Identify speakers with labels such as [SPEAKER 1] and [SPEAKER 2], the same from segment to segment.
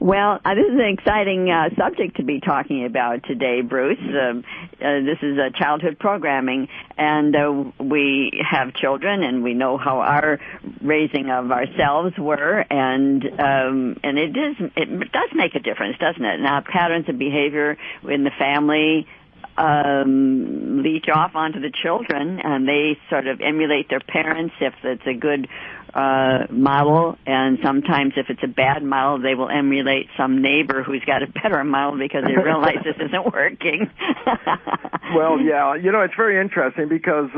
[SPEAKER 1] Well, this is an exciting subject to be talking about today, Bruce. This is childhood programming, and we have children, and we know how our raising of ourselves were, and it does make a difference, doesn't it? Now, patterns of behavior in the family leech off onto the children, and they sort of emulate their parents if it's a good model, and sometimes if it's a bad model, they will emulate some neighbor who's got a better model because they realize this isn't working.
[SPEAKER 2] Well, yeah, it's very interesting because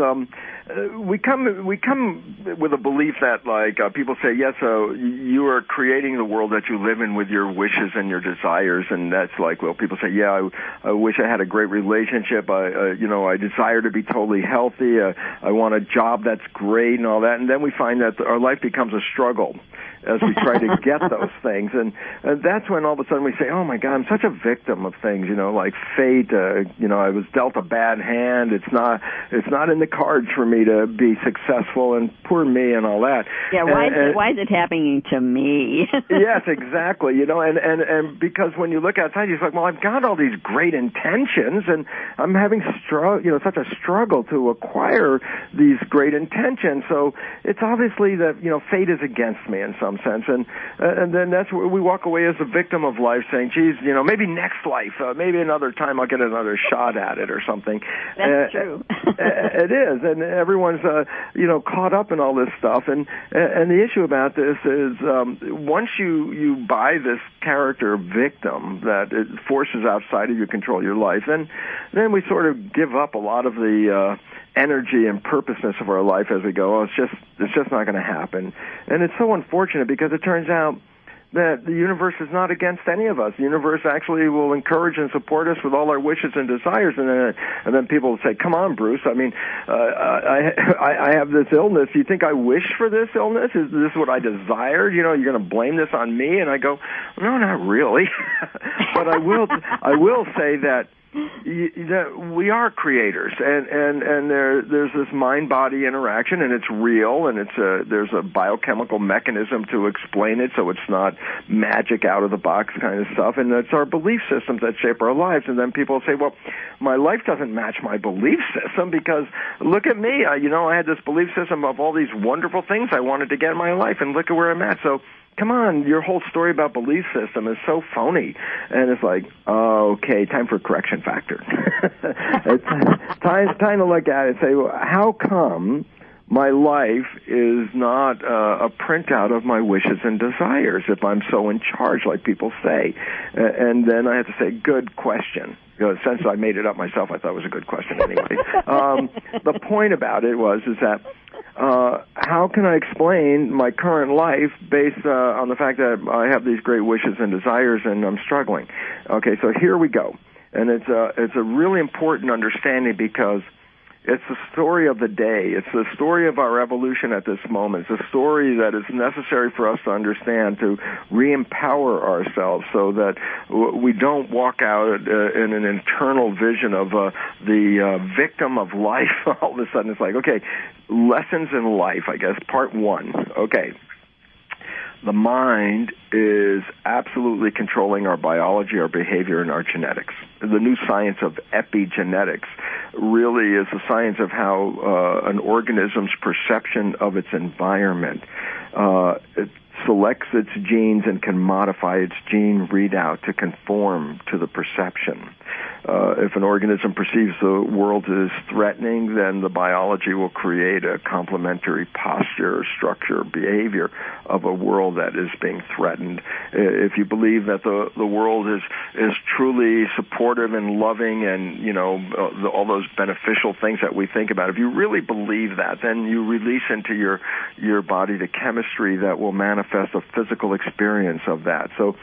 [SPEAKER 2] we come with a belief that, like, people say, yes, so you are creating the world that you live in with your wishes and your desires, and that's like, well, people say, yeah, I wish I had a great relationship, I desire to be totally healthy, I want a job that's great and all that, and then we find that our life becomes a struggle as we try to get those things, and that's when all of a sudden we say, oh my God, I'm such a victim of things, like fate, I was dealt a bad hand, it's not in the cards for me to be successful, and poor me and all that.
[SPEAKER 1] Yeah, why is it happening to me?
[SPEAKER 2] Yes, exactly, and because when you look outside, you're like, well, I've got all these great intentions, and I'm having such a struggle to acquire these great intentions, so it's obviously that, fate is against me in some sense, and then that's where we walk away as a victim of life, saying, geez, maybe next life, maybe another time I'll get another shot at it or something.
[SPEAKER 1] That's true.
[SPEAKER 2] It is, and everyone's caught up in all this stuff, and the issue about this is once you buy this character victim that it forces outside of your control your life, then we sort of give up a lot of the energy and purposeness of our life as we go, it's just not going to happen. And it's so unfortunate because it turns out that the universe is not against any of us. The universe actually will encourage and support us with all our wishes and desires. And then people will say, come on, Bruce, I mean, I have this illness. Do you think I wish for this illness? Is this what I desired? You're going to blame this on me? And I go, no, not really. But I will say that we are creators, and there's this mind-body interaction, and it's real, and there's a biochemical mechanism to explain it, so it's not magic out of the box kind of stuff, and it's our belief systems that shape our lives. And then people say, well, my life doesn't match my belief system because look at me, I had this belief system of all these wonderful things I wanted to get in my life, and look at where I'm at. So come on, your whole story about belief system is so phony. And it's like, okay, time for correction factor. It's time to look at it and say, well, how come my life is not a printout of my wishes and desires if I'm so in charge like people say? And then I have to say, good question. Since I made it up myself, I thought it was a good question anyway. The point about it is that how can I explain my current life based on the fact that I have these great wishes and desires and I'm struggling? Okay, so here we go. And it's a really important understanding because it's the story of the day. It's the story of our evolution at this moment. It's a story that is necessary for us to understand, to re-empower ourselves so that we don't walk out in an internal vision of the victim of life. All of a sudden it's like, okay, lessons in life, I guess, part one. Okay. The mind is absolutely controlling our biology, our behavior, and our genetics. The new science of epigenetics really is the science of how an organism's perception of its environment it selects its genes and can modify its gene readout to conform to the perception. If an organism perceives the world as threatening, then the biology will create a complementary posture, structure, behavior of a world that is being threatened. If you believe that the world is truly supportive and loving and, all those beneficial things that we think about, if you really believe that, then you release into your body the chemistry that will manifest a physical experience of that. So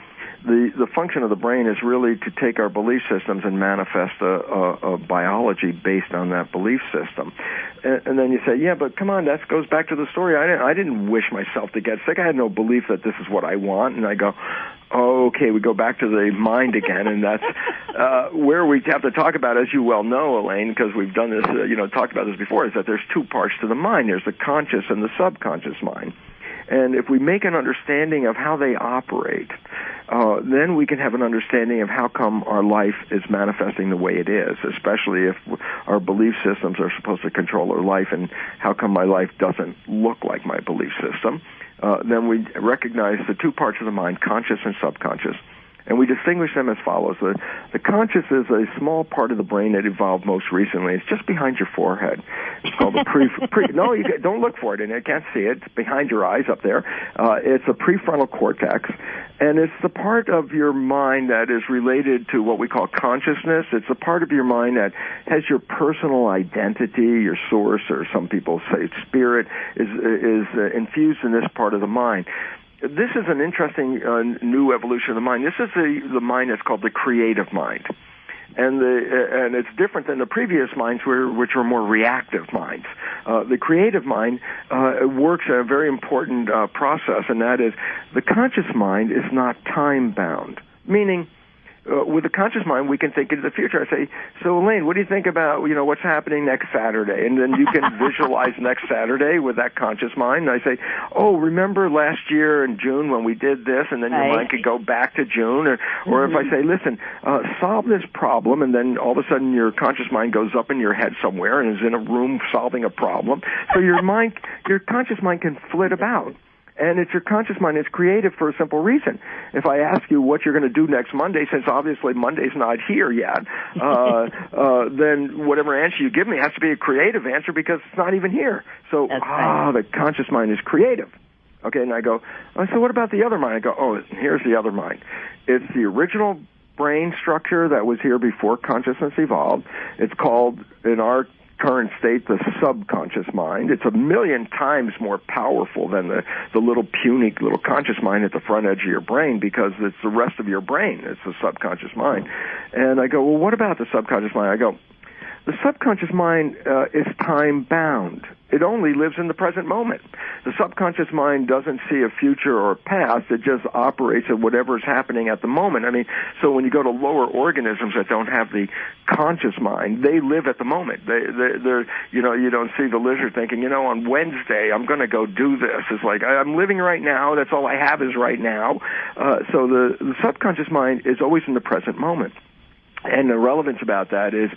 [SPEAKER 2] the function of the brain is really to take our belief systems and manifest a biology based on that belief system. And then you say, yeah, but come on, that goes back to the story. I didn't wish myself to get sick. I had no belief that this is what I want. And I go, oh, okay, we go back to the mind again. And that's where we have to talk about, as you well know, Elaine, because we've done this, talked about this before, is that there's two parts to the mind. There's the conscious and the subconscious mind. And if we make an understanding of how they operate, then we can have an understanding of how come our life is manifesting the way it is, especially if our belief systems are supposed to control our life, and how come my life doesn't look like my belief system. Then we recognize the two parts of the mind, conscious and subconscious. And we distinguish them as follows. The conscious is a small part of the brain that evolved most recently. It's just behind your forehead. It's called the no, don't look for it, and you can't see it. It's behind your eyes up there. It's a prefrontal cortex, and it's the part of your mind that is related to what we call consciousness. It's a part of your mind that has your personal identity, your source, or some people say spirit, is infused in this part of the mind. This is an interesting new evolution of the mind. This is the mind that's called the creative mind. And it's different than the previous minds, which were more reactive minds. The creative mind works in a very important process, and that is the conscious mind is not time-bound, meaning with the conscious mind, we can think into the future. I say, so Elaine, what do you think about, what's happening next Saturday? And then you can visualize next Saturday with that conscious mind. And I say, oh, remember last year in June when we did this? And then your mind could go back to June. Or if I say, listen, solve this problem, and then all of a sudden your conscious mind goes up in your head somewhere and is in a room solving a problem. So your conscious mind can flit about. And it's your conscious mind. It's creative for a simple reason. If I ask you what you're going to do next Monday, since obviously Monday's not here yet, then whatever answer you give me has to be a creative answer because it's not even here. So, the conscious mind is creative. Okay, and I go, so what about the other mind? I go, here's the other mind. It's the original brain structure that was here before consciousness evolved. It's called, in our current state, the subconscious mind. It's 1,000,000 times more powerful than the little puny little conscious mind at the front edge of your brain, because it's the rest of your brain. It's the subconscious mind. And I go, well, what about the subconscious mind? I go, the subconscious mind is time-bound. It only lives in the present moment. The subconscious mind doesn't see a future or a past. It just operates at whatever is happening at the moment. I mean, so when you go to lower organisms that don't have the conscious mind, they live at the moment. They're you don't see the lizard thinking, on Wednesday I'm going to go do this. It's like, I'm living right now. That's all I have is right now. So the subconscious mind is always in the present moment. And the relevance about that is,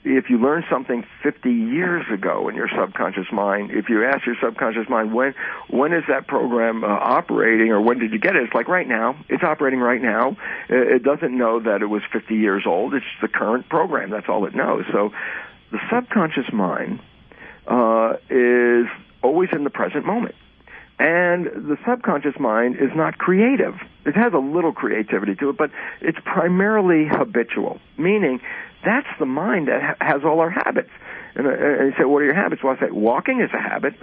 [SPEAKER 2] if you learn something 50 years ago in your subconscious mind, if you ask your subconscious mind, when is that program operating, or when did you get it? It's like right now. It's operating right now. It doesn't know that it was 50 years old. It's the current program. That's all it knows. So the subconscious mind is always in the present moment. And the subconscious mind is not creative. It has a little creativity to it, but it's primarily habitual, meaning that's the mind that has all our habits. And you say, what are your habits? Well, I say, walking is a habit.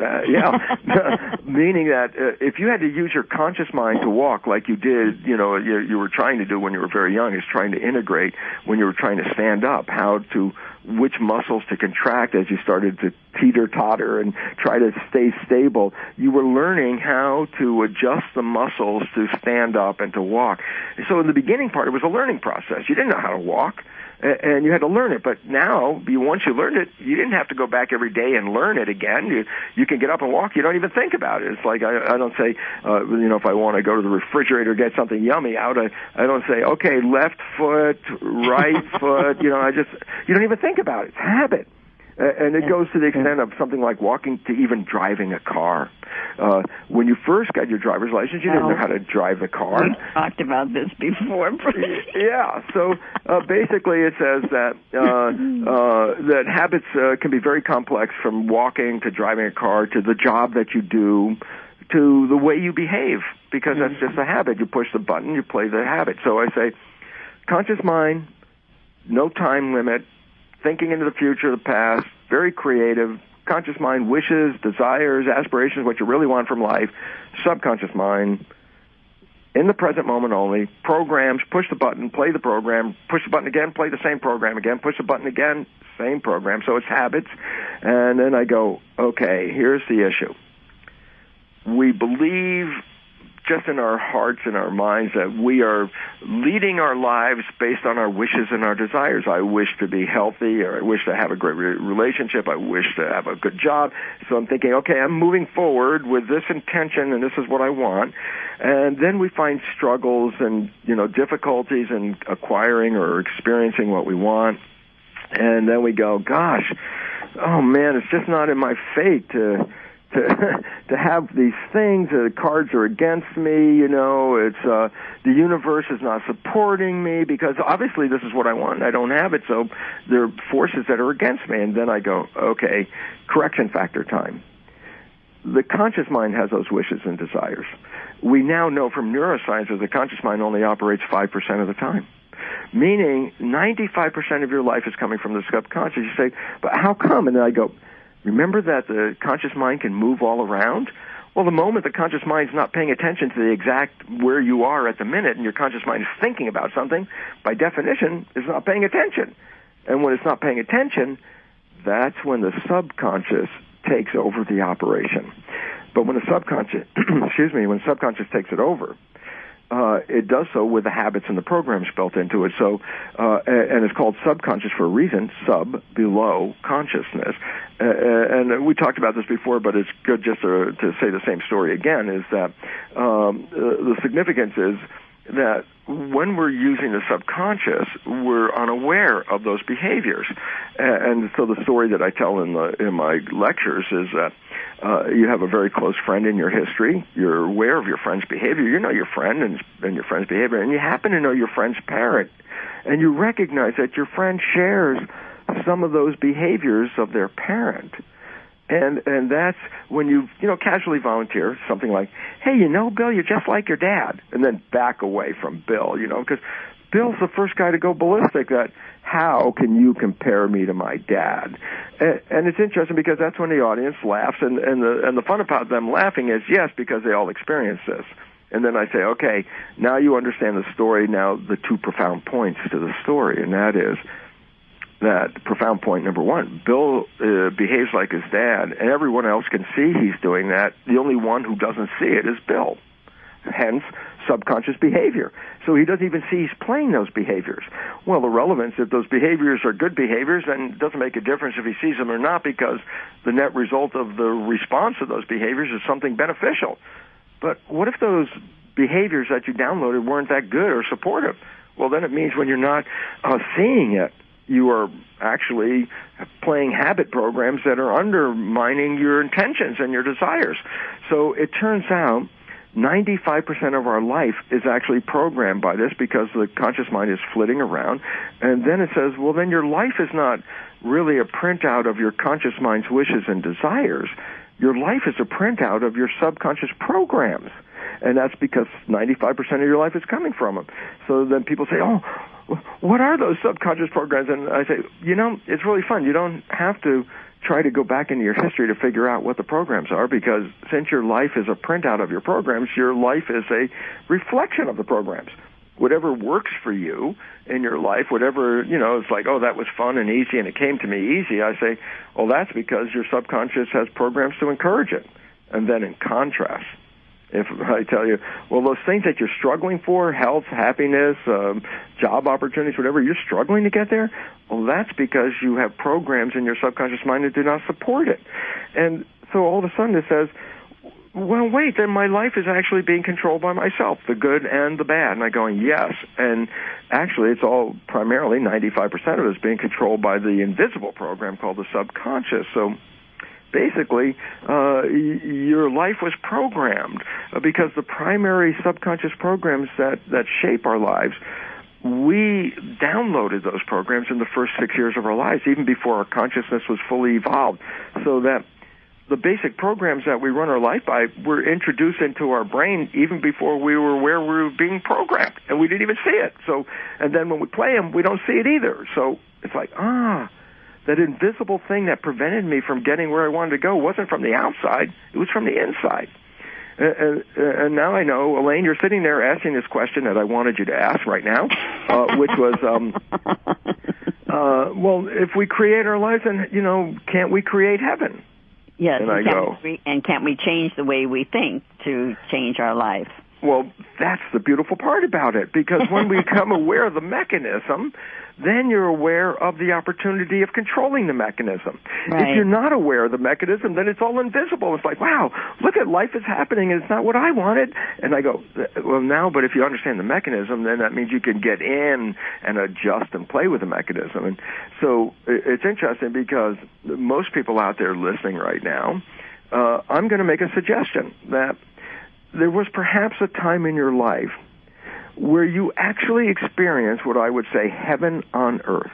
[SPEAKER 2] Meaning that if you had to use your conscious mind to walk like you did, you were trying to do when you were very young, is trying to integrate when you were trying to stand up, which muscles to contract as you started to teeter-totter and try to stay stable. You were learning how to adjust the muscles to stand up and to walk. So in the beginning part, it was a learning process. You didn't know how to walk, and you had to learn it. But now, once you learned it, you didn't have to go back every day and learn it again. You can get up and walk. You don't even think about it. It's like I don't say, if I want to go to the refrigerator get something yummy out, I don't say, okay, left foot, right foot. You don't even think about it. It's a habit. And it goes to the extent of something like walking to even driving a car. When you first got your driver's license, you didn't know how to drive the car.
[SPEAKER 1] We talked about this before.
[SPEAKER 2] Yeah. So basically, it says that that habits can be very complex, from walking to driving a car to the job that you do to the way you behave, because that's just a habit. You push the button, you play the habit. So I say, conscious mind, no time limit. Thinking into the future, the past, very creative. Conscious mind, wishes, desires, aspirations, what you really want from life. Subconscious mind, in the present moment only. Programs, push the button, play the program, push the button again, play the same program again, push the button again, same program. So it's habits. And then I go, okay, here's the issue. We believe just in our hearts and our minds that we are leading our lives based on our wishes and our desires. I wish to be healthy, or I wish to have a great relationship, I wish to have a good job. So I'm thinking, okay, I'm moving forward with this intention, and this is what I want. And then we find struggles and, difficulties in acquiring or experiencing what we want. And then we go, gosh, oh man, it's just not in my fate to have these things. The cards are against me. It's the universe is not supporting me because obviously this is what I want and I don't have it. So there are forces that are against me. And then I go, okay, correction factor time. The conscious mind has those wishes and desires. We now know from neuroscience that the conscious mind only operates 5% of the time. Meaning 95% of your life is coming from the subconscious. You say, but how come? And then I go, remember that the conscious mind can move all around? Well, the moment the conscious mind is not paying attention to the exact where you are at the minute and your conscious mind is thinking about something, by definition, it's not paying attention. And when it's not paying attention, that's when the subconscious takes over the operation. But when the subconscious, when the subconscious takes it over, it does so with the habits and the programs built into it. So, and it's called subconscious for a reason, below consciousness. And we talked about this before, but it's good just to say the same story again, is that the significance is that when we're using the subconscious, we're unaware of those behaviors. And so the story that I tell in my lectures is that you have a very close friend in your history. You're aware of your friend's behavior. You know your friend and your friend's behavior, and you happen to know your friend's parent. And you recognize that your friend shares some of those behaviors of their parent. And that's when you casually volunteer something like, hey, Bill, you're just like your dad, and then back away from Bill, because Bill's the first guy to go ballistic that, how can you compare me to my dad? And it's interesting because that's when the audience laughs, and the fun about them laughing is, yes, because they all experience this. And then I say, okay, now you understand the story, now the two profound points to the story, and that is, that profound point number one, Bill behaves like his dad, and everyone else can see he's doing that. The only one who doesn't see it is Bill. Hence, subconscious behavior. So he doesn't even see he's playing those behaviors. Well, the relevance, if those behaviors are good behaviors, then it doesn't make a difference if he sees them or not, because the net result of the response to those behaviors is something beneficial. But what if those behaviors that you downloaded weren't that good or supportive? Well, then it means when you're not seeing it, you are actually playing habit programs that are undermining your intentions and your desires. So it turns out 95% of our life is actually programmed by this, because the conscious mind is flitting around. And then it says, well, then your life is not really a printout of your conscious mind's wishes and desires. Your life is a printout of your subconscious programs. And that's because 95% of your life is coming from them. So then people say, oh, what are those subconscious programs? And I say, it's really fun. You don't have to try to go back into your history to figure out what the programs are, because since your life is a printout of your programs, your life is a reflection of the programs. Whatever works for you in your life, whatever, it's like, oh, that was fun and easy and it came to me easy. I say, well, that's because your subconscious has programs to encourage it. And then in contrast, if I tell you, well, those things that you're struggling for, health, happiness, job opportunities, whatever, you're struggling to get there, well, that's because you have programs in your subconscious mind that do not support it. And so all of a sudden it says, well, wait, then my life is actually being controlled by myself, the good and the bad. And I'm going, yes. And actually it's all primarily 95% of it is being controlled by the invisible program called the subconscious. So basically, your life was programmed, because the primary subconscious programs that shape our lives, we downloaded those programs in the first 6 years of our lives, even before our consciousness was fully evolved. So that the basic programs that we run our life by were introduced into our brain even before we were aware we were being programmed, and we didn't even see it. So, and then when we play them, we don't see it either. So it's like, that invisible thing that prevented me from getting where I wanted to go wasn't from the outside, it was from the inside. And now I know, Elaine, you're sitting there asking this question that I wanted you to ask right now, which was, well, if we create our lives, then, can't we create heaven?
[SPEAKER 1] Yes, and can't we change the way we think to change our life?
[SPEAKER 2] Well, that's the beautiful part about it, because when we become aware of the mechanism, then you're aware of the opportunity of controlling the mechanism.
[SPEAKER 1] Right.
[SPEAKER 2] If you're not aware of the mechanism, then it's all invisible. It's like, wow, look at life is happening, and it's not what I wanted. And I go, well, now, but if you understand the mechanism, then that means you can get in and adjust and play with the mechanism. And so it's interesting because most people out there listening right now, I'm going to make a suggestion that there was perhaps a time in your life where you actually experienced what I would say heaven on earth.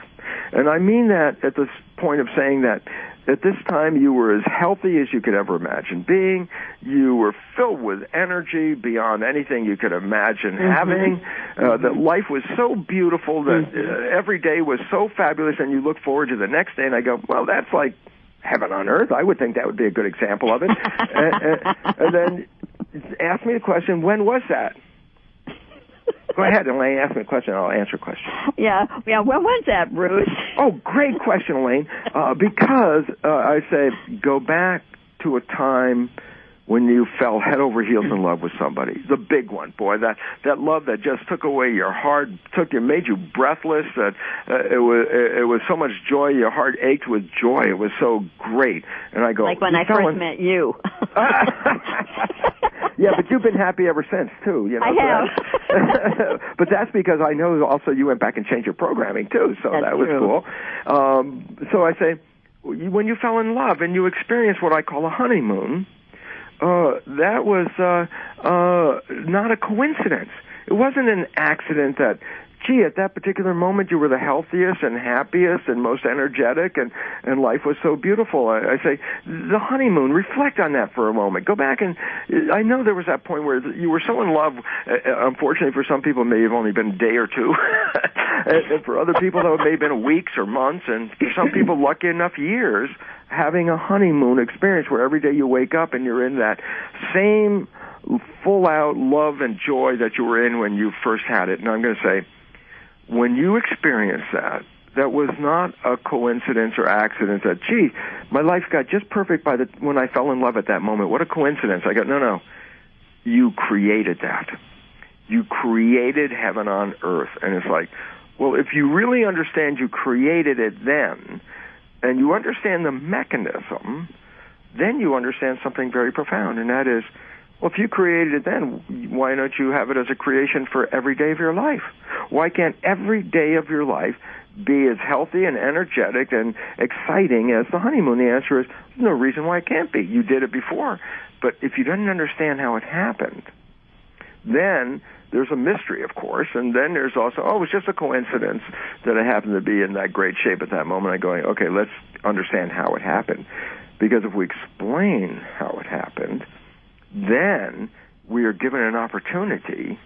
[SPEAKER 2] And I mean that at this point of saying that at this time you were as healthy as you could ever imagine being. You were filled with energy beyond anything you could imagine having. That life was so beautiful that every day was so fabulous, and you look forward to the next day, and I go, well, that's like heaven on earth. I would think that would be a good example of it. And then ask me the question, when was that? Go ahead, Elaine. Ask me a question. I'll answer a question.
[SPEAKER 1] Yeah. When was that, Bruce?
[SPEAKER 2] Oh, great question, Elaine. Because I say go back to a time when you fell head over heels in love with somebody, the big one, boy, that love that just took away your heart, made you breathless. That it was so much joy, your heart ached with joy. It was so great. And I go,
[SPEAKER 1] like when I first met you.
[SPEAKER 2] Yeah, but you've been happy ever since, too. You know,
[SPEAKER 1] I have.
[SPEAKER 2] But that's because I know also you went back and changed your programming, too, so
[SPEAKER 1] that's
[SPEAKER 2] that was
[SPEAKER 1] true.
[SPEAKER 2] Cool. So I say, when you fell in love and you experienced what I call a honeymoon, that was not a coincidence. It wasn't an accident that, gee, at that particular moment you were the healthiest and happiest and most energetic, and life was so beautiful. I say, the honeymoon, reflect on that for a moment. Go back and, I know there was that point where you were so in love, unfortunately for some people it may have only been a day or two, and for other people though it may have been weeks or months, and for some people lucky enough years, having a honeymoon experience where every day you wake up and you're in that same full-out love and joy that you were in when you first had it. And I'm going to say, when you experience that, that was not a coincidence or accident that, gee, my life got just perfect when I fell in love at that moment. What a coincidence. I go, no. You created that. You created heaven on earth. And it's like, well, if you really understand you created it then, and you understand the mechanism, then you understand something very profound, and that is, well, if you created it then, why don't you have it as a creation for every day of your life? Why can't every day of your life be as healthy and energetic and exciting as the honeymoon? The answer is, there's no reason why it can't be. You did it before. But if you didn't understand how it happened, then there's a mystery, of course, and then there's also, it was just a coincidence that I happened to be in that great shape at that moment. I'm going, okay, let's understand how it happened. Because if we explain how it happened, then we are given an opportunity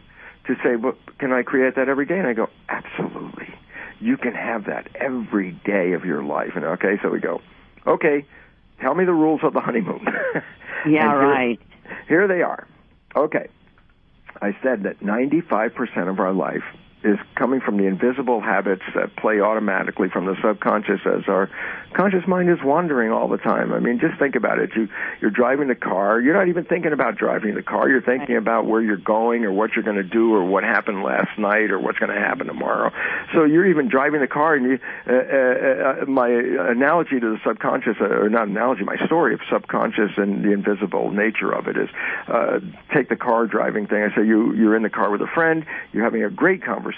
[SPEAKER 2] to say, well, can I create that every day? And I go, absolutely. You can have that every day of your life. And okay, so we go, okay, tell me the rules of the honeymoon.
[SPEAKER 1] Yeah, right.
[SPEAKER 2] Here they are. Okay. I said that 95% of our life is coming from the invisible habits that play automatically from the subconscious as our conscious mind is wandering all the time. I mean, just think about it. You're driving the car. You're not even thinking about driving the car. You're thinking about where you're going or what you're going to do or what happened last night or what's going to happen tomorrow. So you're even driving the car, and my analogy to the subconscious, or not analogy, my story of subconscious and the invisible nature of it is, take the car driving thing. I say you're in the car with a friend. You're having a great conversation.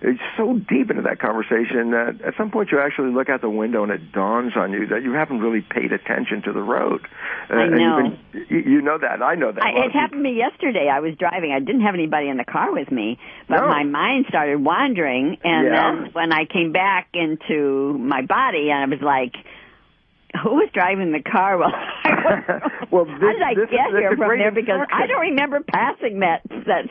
[SPEAKER 2] It's so deep into that conversation that at some point you actually look out the window and it dawns on you that you haven't really paid attention to the road.
[SPEAKER 1] I know.
[SPEAKER 2] You know that. I know that.
[SPEAKER 1] It happened to me yesterday. I was driving. I didn't have anybody in the car with me, but my mind started wandering, and then when I came back into my body, and I was like, who was driving the car? Well, how did I get here from there? Because I don't remember passing that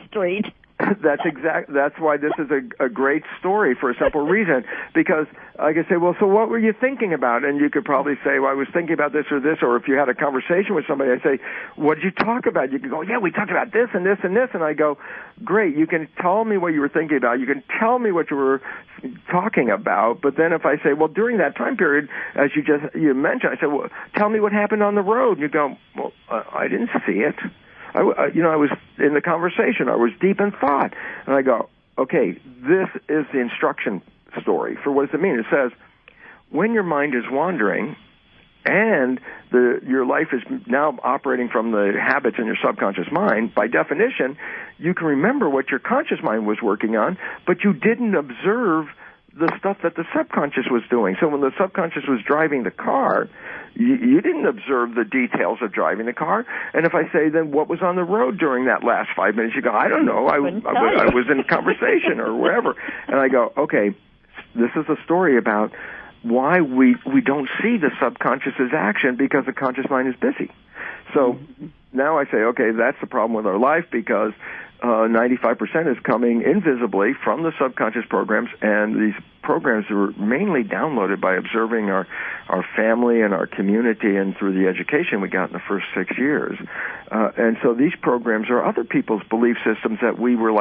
[SPEAKER 1] street.
[SPEAKER 2] That's why this is a great story for a simple reason. Because I could say, well, so what were you thinking about? And you could probably say, well, I was thinking about this or this. Or if you had a conversation with somebody, I'd say, what did you talk about? You could go, yeah, we talked about this and this and this. And I go, great, you can tell me what you were thinking about. You can tell me what you were talking about. But then if I say, well, during that time period, as you mentioned, I said, well, tell me what happened on the road. And you go, well, I didn't see it. I was in the conversation. I was deep in thought. And I go, okay, this is the instruction story for what does it mean? It says, when your mind is wandering and your life is now operating from the habits in your subconscious mind, by definition, you can remember what your conscious mind was working on, but you didn't observe the stuff that the subconscious was doing. So when the subconscious was driving the car, you didn't observe the details of driving the car. And if I say, then what was on the road during that last 5 minutes? You go, I don't know. I was in conversation or wherever. And I go, okay, this is a story about why we don't see the subconscious's action because the conscious mind is busy. So now I say, okay, that's the problem with our life because 95% is coming invisibly from the subconscious programs, and these programs were mainly downloaded by observing our family and our community and through the education we got in the first 6 years. And so these programs are other people's belief systems that we were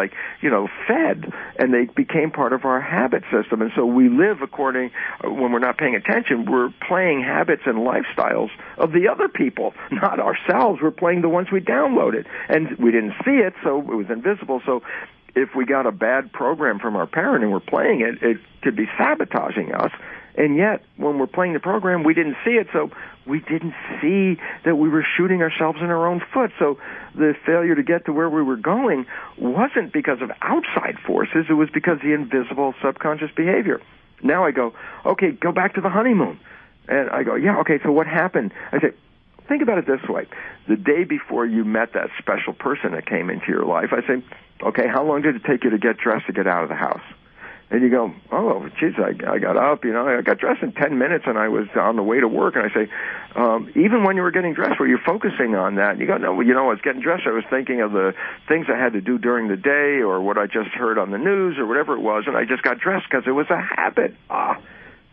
[SPEAKER 2] fed, and they became part of our habit system. And so we live according, when we're not paying attention, we're playing habits and lifestyles of the other people, not ourselves. We're playing the ones we downloaded. And we didn't see it, so it was invisible. So if we got a bad program from our parent and we're playing it, it could be sabotaging us. And yet, when we're playing the program, we didn't see it, so we didn't see that we were shooting ourselves in our own foot. So the failure to get to where we were going wasn't because of outside forces. It was because of the invisible subconscious behavior. Now I go, okay, go back to the honeymoon. And I go, yeah, okay, so what happened? I say, think about it this way. The day before you met that special person that came into your life, I say, okay, how long did it take you to get dressed to get out of the house? And you go, oh, geez, I got up, I got dressed in 10 minutes and I was on the way to work. And I say, even when you were getting dressed, were you focusing on that? And you go, no, I was getting dressed. I was thinking of the things I had to do during the day or what I just heard on the news or whatever it was. And I just got dressed because it was a habit.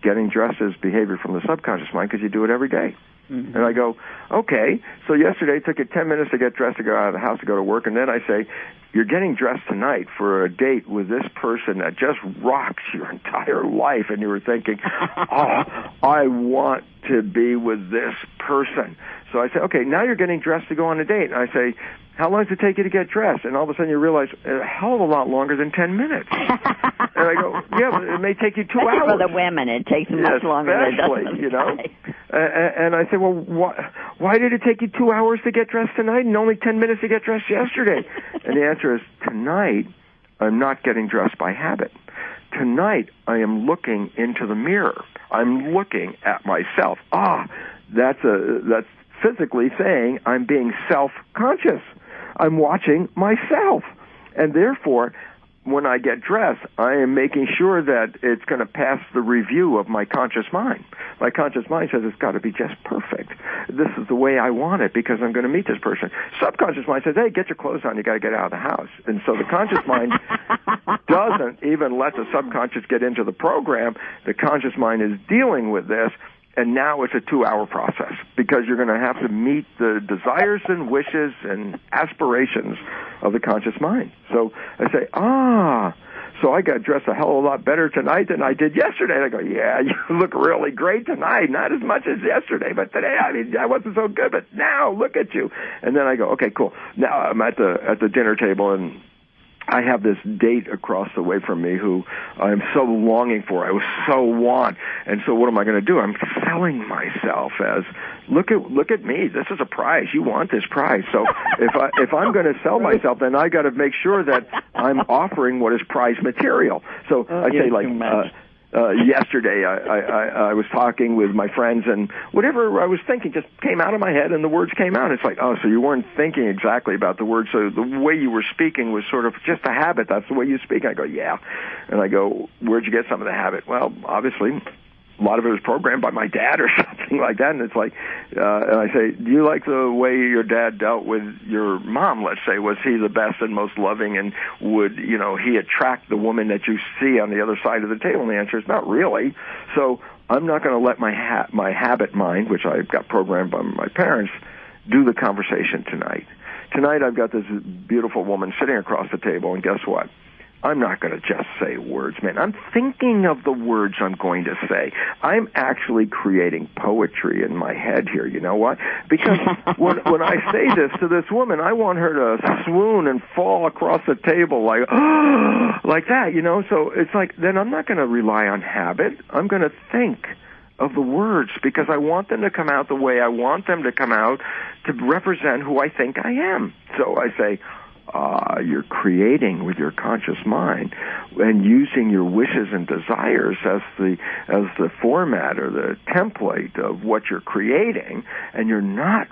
[SPEAKER 2] Getting dressed is behavior from the subconscious mind because you do it every day. Mm-hmm. And I go, okay, so yesterday it took you 10 minutes to get dressed to go out of the house to go to work. And then I say, you're getting dressed tonight for a date with this person that just rocks your entire life. And you were thinking, I want to be with this person. So I say, okay, now you're getting dressed to go on a date. And I say, how long does it take you to get dressed? And all of a sudden you realize a hell of a lot longer than 10 minutes. And I go, yeah, but it may take you 2 hours.
[SPEAKER 1] For the women, it takes much longer than it does.
[SPEAKER 2] And I say, well, why did it take you 2 hours to get dressed tonight and only 10 minutes to get dressed yesterday? And the answer is, tonight I'm not getting dressed by habit. Tonight I am looking into the mirror. I'm looking at myself. That's physically saying I'm being self-conscious. I'm watching myself. And therefore, when I get dressed, I am making sure that it's going to pass the review of my conscious mind. My conscious mind says it's got to be just perfect. This is the way I want it because I'm going to meet this person. Subconscious mind says, hey, get your clothes on. You got to get out of the house. And so the conscious mind doesn't even let the subconscious get into the program. The conscious mind is dealing with this. And now it's a 2-hour process because you're going to have to meet the desires and wishes and aspirations of the conscious mind. So I say, so I got dressed a hell of a lot better tonight than I did yesterday. And I go, yeah, you look really great tonight. Not as much as yesterday, but today, I wasn't so good, but now look at you. And then I go, okay, cool. Now I'm at the dinner table and I have this date across the way from me who I'm so longing for. I so want. And so what am I going to do? I'm selling myself as, look at me. This is a prize. You want this prize. So if I'm going to sell myself, then I got to make sure that I'm offering what is prize material. So I say yesterday I was talking with my friends and whatever I was thinking just came out of my head and the words came out. It's like, so you weren't thinking exactly about the words. So the way you were speaking was sort of just a habit. That's the way you speak. I go, yeah. And I go, where'd you get some of the habit? Well, obviously, a lot of it was programmed by my dad or something like that. And it's like, and I say, do you like the way your dad dealt with your mom, let's say? Was he the best and most loving? And would, he attract the woman that you see on the other side of the table? And the answer is not really. So I'm not going to let my habit mind, which I got programmed by my parents, do the conversation tonight. Tonight I've got this beautiful woman sitting across the table, and guess what? I'm not going to just say words, man. I'm thinking of the words I'm going to say. I'm actually creating poetry in my head here. You know why? Because when I say this to this woman, I want her to swoon and fall across the table like, like that, you know? So it's like, then I'm not going to rely on habit. I'm going to think of the words because I want them to come out the way I want them to come out to represent who I think I am. So I say, you're creating with your conscious mind and using your wishes and desires as the format or the template of what you're creating, and you're not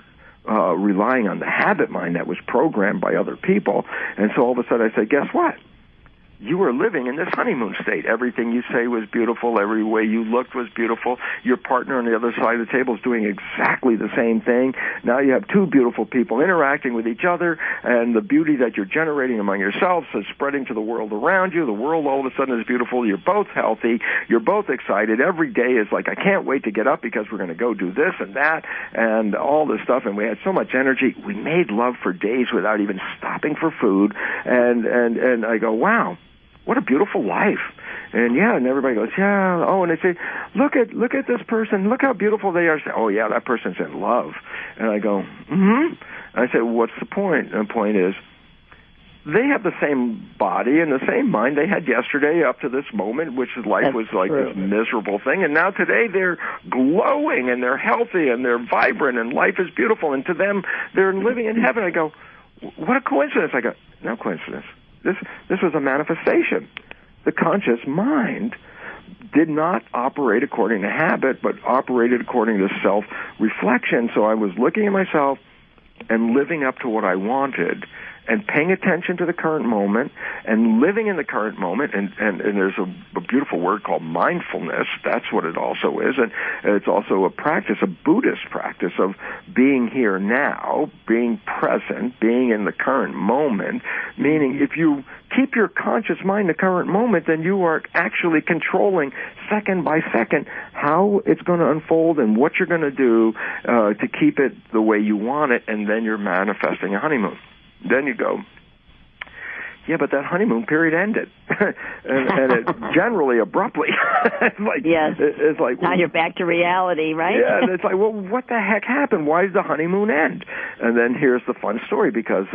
[SPEAKER 2] relying on the habit mind that was programmed by other people. And so all of a sudden I say, guess what? You were living in this honeymoon state. Everything you say was beautiful. Every way you looked was beautiful. Your partner on the other side of the table is doing exactly the same thing. Now you have two beautiful people interacting with each other, and the beauty that you're generating among yourselves is spreading to the world around you. The world all of a sudden is beautiful. You're both healthy. You're both excited. Every day is like, I can't wait to get up because we're going to go do this and that and all this stuff. And we had so much energy. We made love for days without even stopping for food. And I go, wow. What a beautiful life. And yeah, and everybody goes, yeah. Oh, and they say, look at this person. Look how beautiful they are. I say, oh yeah, that person's in love. And I go, mm-hmm. I say, well, what's the point? And the point is, they have the same body and the same mind they had yesterday up to this moment, which life was like this miserable thing. And now today they're glowing and they're healthy and they're vibrant and life is beautiful. And to them, they're living in heaven. I go, what a coincidence. I go, no coincidence. This was a manifestation. The conscious mind did not operate according to habit, but operated according to self-reflection. So I was looking at myself and living up to what I wanted and paying attention to the current moment and living in the current moment. And there's a beautiful word called mindfulness. That's what it also is. And it's also a practice, a Buddhist practice of being here now, being present, being in the current moment, meaning if you keep your conscious mind in the current moment, then you are actually controlling second by second how it's going to unfold and what you're going to do to keep it the way you want it, and then you're manifesting a honeymoon. Then you go, yeah, but that honeymoon period ended, and it generally abruptly. It's like,
[SPEAKER 1] yes.
[SPEAKER 2] It's like
[SPEAKER 1] now you're back to reality, right?
[SPEAKER 2] Yeah, and it's like, well, what the heck happened? Why did the honeymoon end? And then here's the fun story, because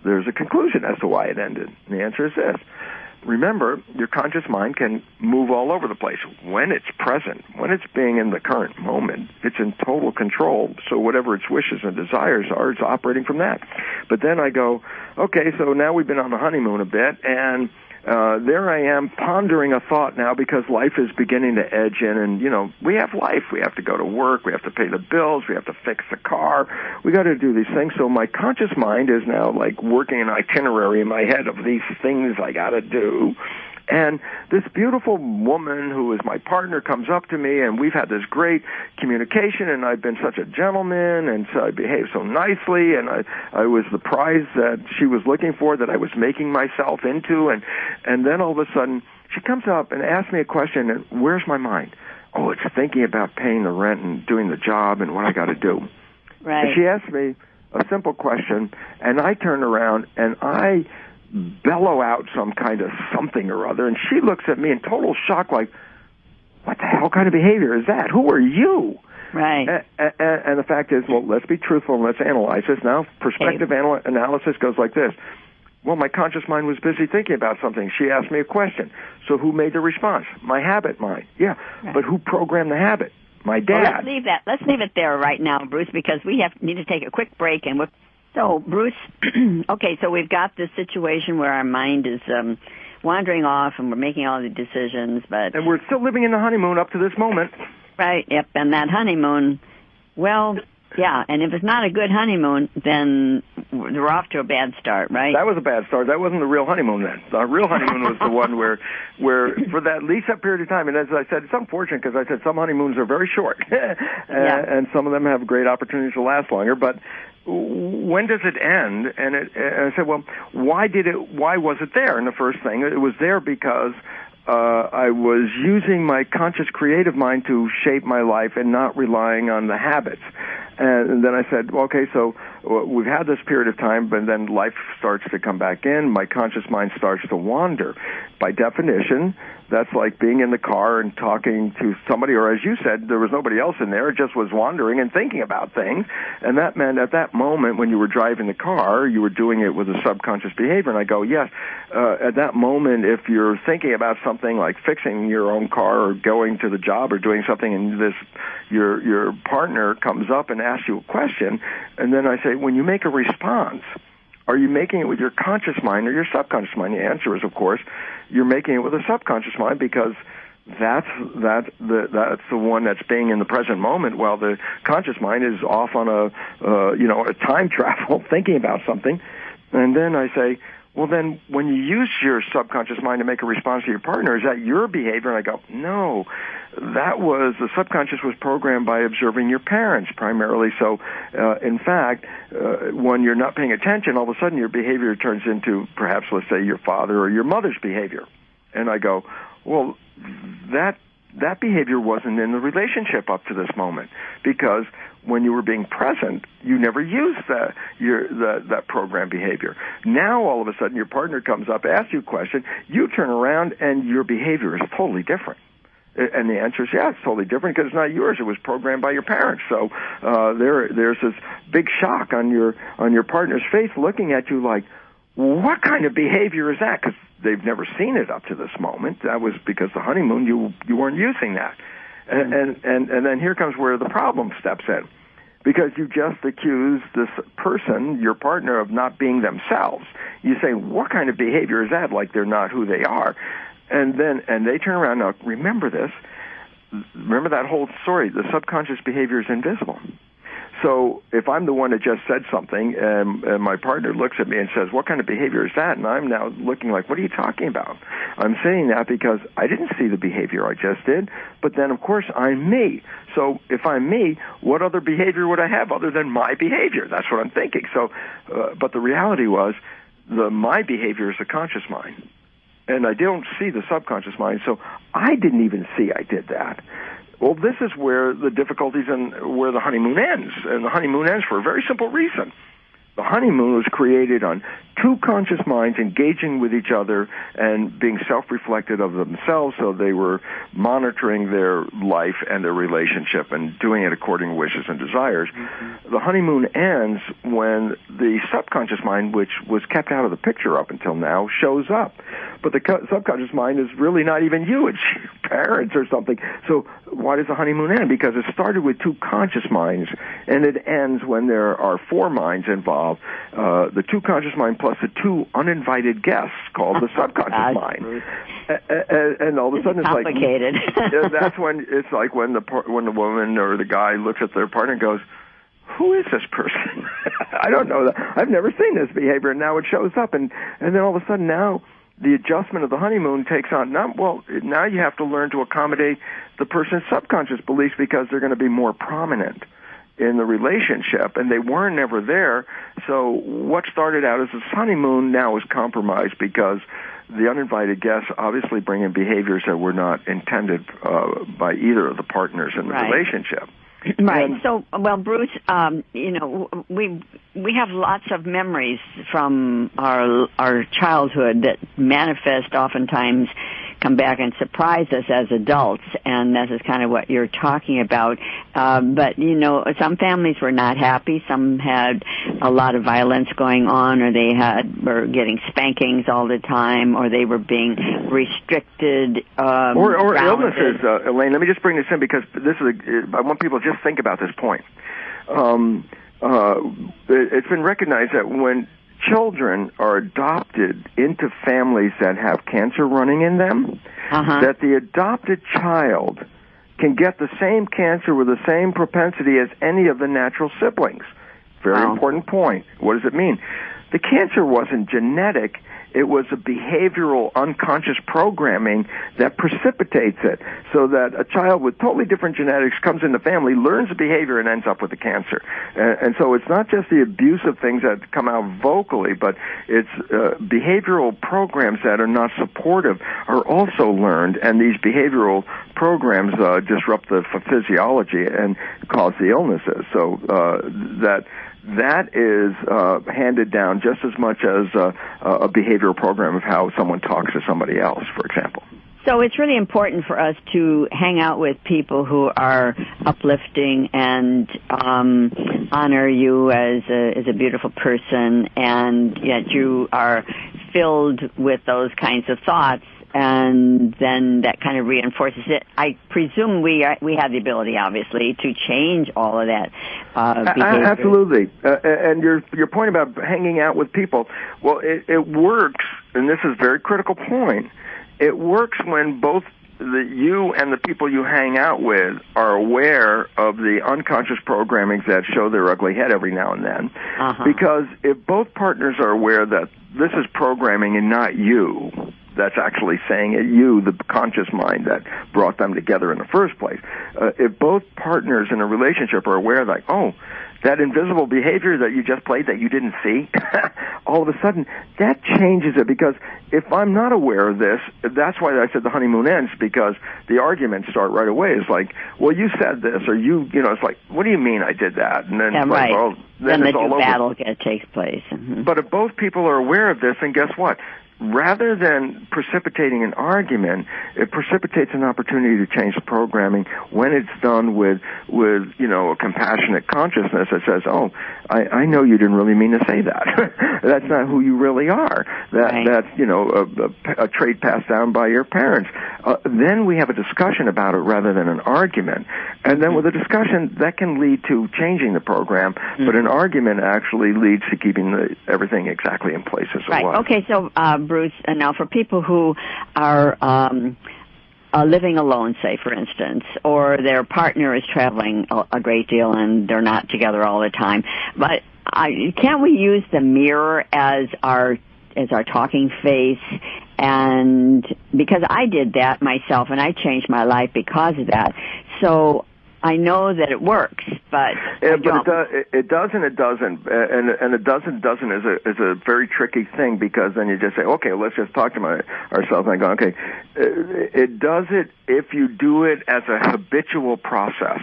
[SPEAKER 2] there's a conclusion as to why it ended. And the answer is this. Remember, your conscious mind can move all over the place. When it's present, when it's being in the current moment, it's in total control. So whatever its wishes and desires are, it's operating from that. But then I go, okay, so now we've been on the honeymoon a bit, and there I am pondering a thought now, because life is beginning to edge in, and, you know, we have life. We have to go to work. We have to pay the bills. We have to fix the car. We got to do these things. So my conscious mind is now like working an itinerary in my head of these things I got to do. And this beautiful woman who is my partner comes up to me, and we've had this great communication, and I've been such a gentleman, and so I behaved so nicely, and I was the prize that she was looking for, that I was making myself into, and then all of a sudden she comes up and asks me a question, and where's my mind? Oh, it's thinking about paying the rent and doing the job and what I got to do.
[SPEAKER 1] Right.
[SPEAKER 2] And she asked me a simple question, and I turn around and I bellow out some kind of something or other, and she looks at me in total shock like, what the hell kind of behavior is that? Who are you?
[SPEAKER 1] Right.
[SPEAKER 2] And the fact is, well, let's be truthful and let's analyze this now. Perspective analysis goes like this. Well, my conscious mind was busy thinking about something. She asked me a question. So who made the response? My habit mind. Yeah, right. But who programmed the habit? My dad.
[SPEAKER 1] Well, let's leave it there right now, Bruce, because we need to take a quick break, and so, Bruce, okay, so we've got this situation where our mind is wandering off and we're making all the decisions, but...
[SPEAKER 2] And we're still living in the honeymoon up to this moment.
[SPEAKER 1] Right, yep, and that honeymoon, well, yeah, and if it's not a good honeymoon, then we're off to a bad start, right?
[SPEAKER 2] That was a bad start. That wasn't the real honeymoon then. The real honeymoon was the one where for that least that period of time, and as I said, it's unfortunate because I said some honeymoons are very short, and some of them have great opportunities to last longer, but when does it end? And I said, well, why was it there? And the first thing, it was there because I was using my conscious creative mind to shape my life and not relying on the habits. And then I said, well, okay, so we've had this period of time, but then life starts to come back in. My conscious mind starts to wander. By definition, that's like being in the car and talking to somebody, or as you said, there was nobody else in there. It just was wandering and thinking about things. And that meant at that moment when you were driving the car, you were doing it with a subconscious behavior. And I go, yes, at that moment, if you're thinking about something like fixing your own car or going to the job or doing something, and your partner comes up and asks you a question, and then I say, when you make a response, are you making it with your conscious mind or your subconscious mind? The answer is, of course, you're making it with a subconscious mind, because that's the one that's being in the present moment, while the conscious mind is off on a time travel thinking about something. And then I say, well, then when you use your subconscious mind to make a response to your partner, is that your behavior? And I go, no, the subconscious was programmed by observing your parents primarily. So, in fact, when you're not paying attention, all of a sudden your behavior turns into perhaps, let's say, your father or your mother's behavior. And I go, well, that behavior wasn't in the relationship up to this moment, because when you were being present, you never used that program behavior. Now, all of a sudden, your partner comes up, asks you a question, you turn around, and your behavior is totally different. And the answer is, yeah, it's totally different because it's not yours. It was programmed by your parents. So there's this big shock on your partner's face, looking at you like, what kind of behavior is that? Because they've never seen it up to this moment. That was because the honeymoon, you weren't using that. And then here comes where the problem steps in, because you just accuse this person, your partner, of not being themselves. You say, what kind of behavior is that? Like they're not who they are. And they turn around. Now, remember this. Remember that whole story. The subconscious behavior is invisible. So if I'm the one that just said something, and my partner looks at me and says, what kind of behavior is that? And I'm now looking like, what are you talking about? I'm saying that because I didn't see the behavior I just did, but then, of course, I'm me. So if I'm me, what other behavior would I have other than my behavior? That's what I'm thinking. So, but the reality was, my behavior is the conscious mind, and I don't see the subconscious mind, so I didn't even see I did that. Well, this is where the difficulties and where the honeymoon ends. And the honeymoon ends for a very simple reason. The honeymoon was created on two conscious minds engaging with each other and being self-reflected of themselves, so they were monitoring their life and their relationship and doing it according to wishes and desires. Mm-hmm. The honeymoon ends when the subconscious mind, which was kept out of the picture up until now, shows up. But the subconscious mind is really not even you. It's your parents or something. So why does the honeymoon end? Because it started with two conscious minds, and it ends when there are four minds involved. The two conscious mind plus the two uninvited guests called the subconscious mind. And all of a sudden it's
[SPEAKER 1] complicated.
[SPEAKER 2] Like, that's when it's like when the woman or the guy looks at their partner and goes, who is this person? I don't know that. I've never seen this behavior, and now it shows up. And then all of a sudden now the adjustment of the honeymoon takes on, now you have to learn to accommodate the person's subconscious beliefs, because they're going to be more prominent in the relationship, and they were never there. So what started out as a honeymoon now is compromised, because the uninvited guests obviously bring in behaviors that were not intended by either of the partners in the relationship.
[SPEAKER 1] Right. So, well, Bruce, we have lots of memories from our childhood that manifest oftentimes, come back and surprise us as adults, and this is kind of what you're talking about. But, some families were not happy. Some had a lot of violence going on, or they were getting spankings all the time, or they were being restricted.
[SPEAKER 2] Or illnesses, Elaine. Let me just bring this in, because I want people to just think about this point. It's been recognized that when children are adopted into families that have cancer running in them, that the adopted child can get the same cancer with the same propensity as any of the natural siblings. Very important point. What does it mean? The cancer wasn't genetic. It was a behavioral unconscious programming that precipitates it, so that a child with totally different genetics comes in the family, learns the behavior, and ends up with the cancer. And so it's not just the abusive things that come out vocally, but it's behavioral programs that are not supportive are also learned, and these behavioral programs disrupt the physiology and cause the illnesses. So that is handed down just as much as a behavioral program of how someone talks to somebody else, for example.
[SPEAKER 1] So it's really important for us to hang out with people who are uplifting and honor you as a beautiful person, and yet you are filled with those kinds of thoughts, and then that kind of reinforces it. I presume we have the ability, obviously, to change all of that behavior.
[SPEAKER 2] Absolutely. And your point about hanging out with people, well, it works, and this is a very critical point. It works when both you and the people you hang out with are aware of the unconscious programmings that show their ugly head every now and then. Because if both partners are aware that this is programming and not you, that's actually saying it, you, the conscious mind that brought them together in the first place. If both partners in a relationship are aware, like, oh, that invisible behavior that you just played that you didn't see, all of a sudden, that changes it, because if I'm not aware of this, that's why I said the honeymoon ends, because the arguments start right away. It's like, well, you said this, or you know, it's like, what do you mean I did that? And then,
[SPEAKER 1] yeah, right.
[SPEAKER 2] Well, then
[SPEAKER 1] the
[SPEAKER 2] it's all over.
[SPEAKER 1] battle takes place.
[SPEAKER 2] But if both people are aware of this, then guess what? Rather than precipitating an argument, it precipitates an opportunity to change the programming when it's done with you know, a compassionate consciousness that says, oh, I know you didn't really mean to say that. That's not who you really are. That's, you know, a trait passed down by your parents. Then we have a discussion about it rather than an argument. And then with a discussion, that can lead to changing the program, but an argument actually leads to keeping everything exactly in place as it was.
[SPEAKER 1] Okay, so Bruce, and now for people who are living alone, say, for instance, or their partner is traveling a great deal and they're not together all the time, but can't we use the mirror as our talking face? And because I did that myself, and I changed my life because of that, so I know that it works, but
[SPEAKER 2] it does and it doesn't, and it doesn't is a very tricky thing, because then you just say, okay, let's just talk to ourselves, and I go, okay, it does it if you do it as a habitual process,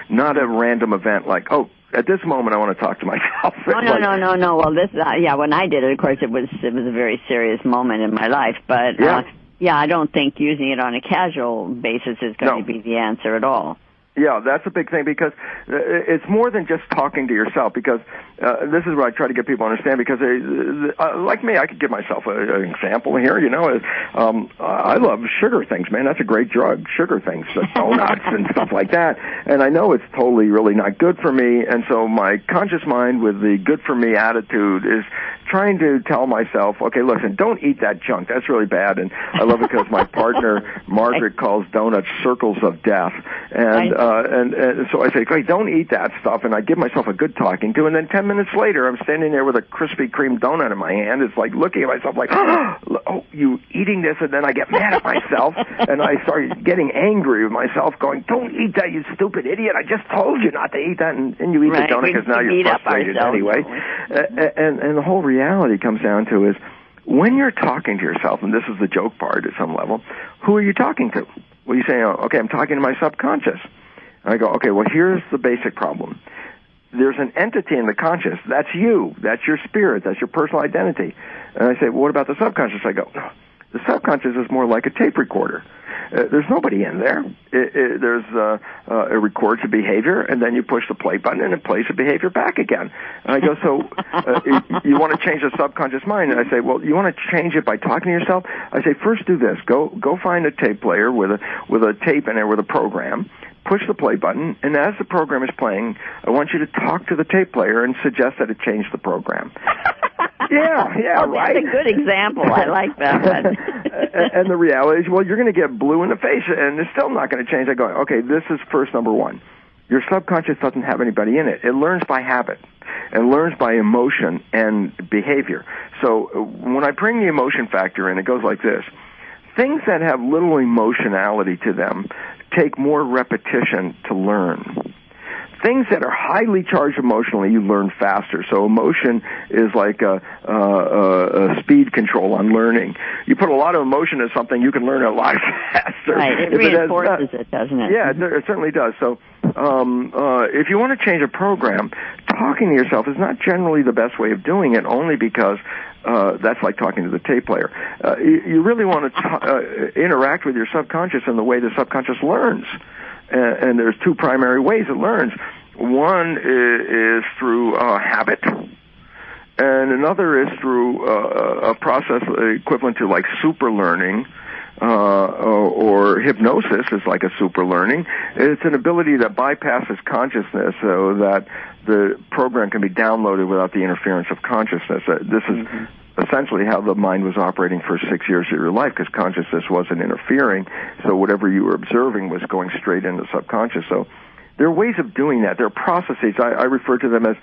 [SPEAKER 2] not a random event like, oh, at this moment I want to talk to myself.
[SPEAKER 1] No. Well, this, when I did it, of course, it was a very serious moment in my life, but I don't think using it on a casual basis is going to be the answer at all.
[SPEAKER 2] Yeah, that's a big thing, because it's more than just talking to yourself, because this is what I try to get people to understand, because like me, I could give myself an example here, you know. I love sugar things, man. That's a great drug, sugar things, donuts and stuff like that. And I know it's totally really not good for me, and so my conscious mind with the good for me attitude is trying to tell myself, okay, listen, don't eat that junk. That's really bad. And I love it because my partner, Margaret, calls donuts circles of death. And so I say, great, don't eat that stuff. And I give myself a good talking to. And then 10 minutes later, I'm standing there with a Krispy Kreme donut in my hand. It's like looking at myself like, oh, you eating this? And then I get mad at myself. And I start getting angry with myself, going, don't eat that, you stupid idiot. I just told you not to eat that. And you eat the donut because now you're frustrated anyway. And the whole reality comes down to is, when you're talking to yourself, and this is the joke part at some level, who are you talking to? Well, you say, oh, okay, I'm talking to my subconscious. And I go, okay, well, here's the basic problem. There's an entity in the conscious. That's you. That's your spirit. That's your personal identity. And I say, well, what about the subconscious? I go, no, the subconscious is more like a tape recorder. There's nobody in there. It records a behavior, and then you push the play button, and it plays the behavior back again. And I go, so you want to change the subconscious mind? And I say, well, you want to change it by talking to yourself? I say, first do this. Go find a tape player with a tape in there with a program. Push the play button, and as the program is playing, I want you to talk to the tape player and suggest that it change the program. Yeah,
[SPEAKER 1] well,
[SPEAKER 2] right.
[SPEAKER 1] That's a good example. I like that.
[SPEAKER 2] And the reality is, well, you're going to get blue in the face, and it's still not going to change. I go, okay, this is first number one. Your subconscious doesn't have anybody in it. It learns by habit and learns by emotion and behavior. So when I bring the emotion factor in, it goes like this. Things that have little emotionality to them take more repetition to learn. Things that are highly charged emotionally, you learn faster. So emotion is like a speed control on learning. You put a lot of emotion into something, you can learn it a lot faster.
[SPEAKER 1] Right, it reinforces it, doesn't it?
[SPEAKER 2] Yeah, it certainly does. So if you want to change a program, talking to yourself is not generally the best way of doing it, only because that's like talking to the tape player. You really want to interact with your subconscious in the way the subconscious learns. And there's two primary ways it learns. One is through habit, and another is through a process equivalent to like super learning, or hypnosis is like a super learning. It's an ability that bypasses consciousness so that the program can be downloaded without the interference of consciousness. This is essentially how the mind was operating for 6 years of your life, because consciousness wasn't interfering, so whatever you were observing was going straight into the subconscious. So there are ways of doing that. There are processes. I refer to them as,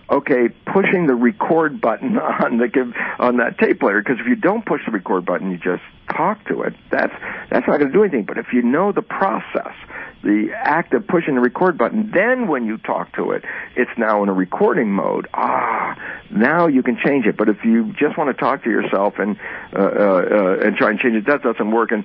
[SPEAKER 2] okay, pushing the record button on that tape player, because if you don't push the record button, you just talk to it. That's not going to do anything. But if you know the process, the act of pushing the record button, then when you talk to it, it's now in a recording mode. Now you can change it. But if you just want to talk to yourself and try and change it, that doesn't work. And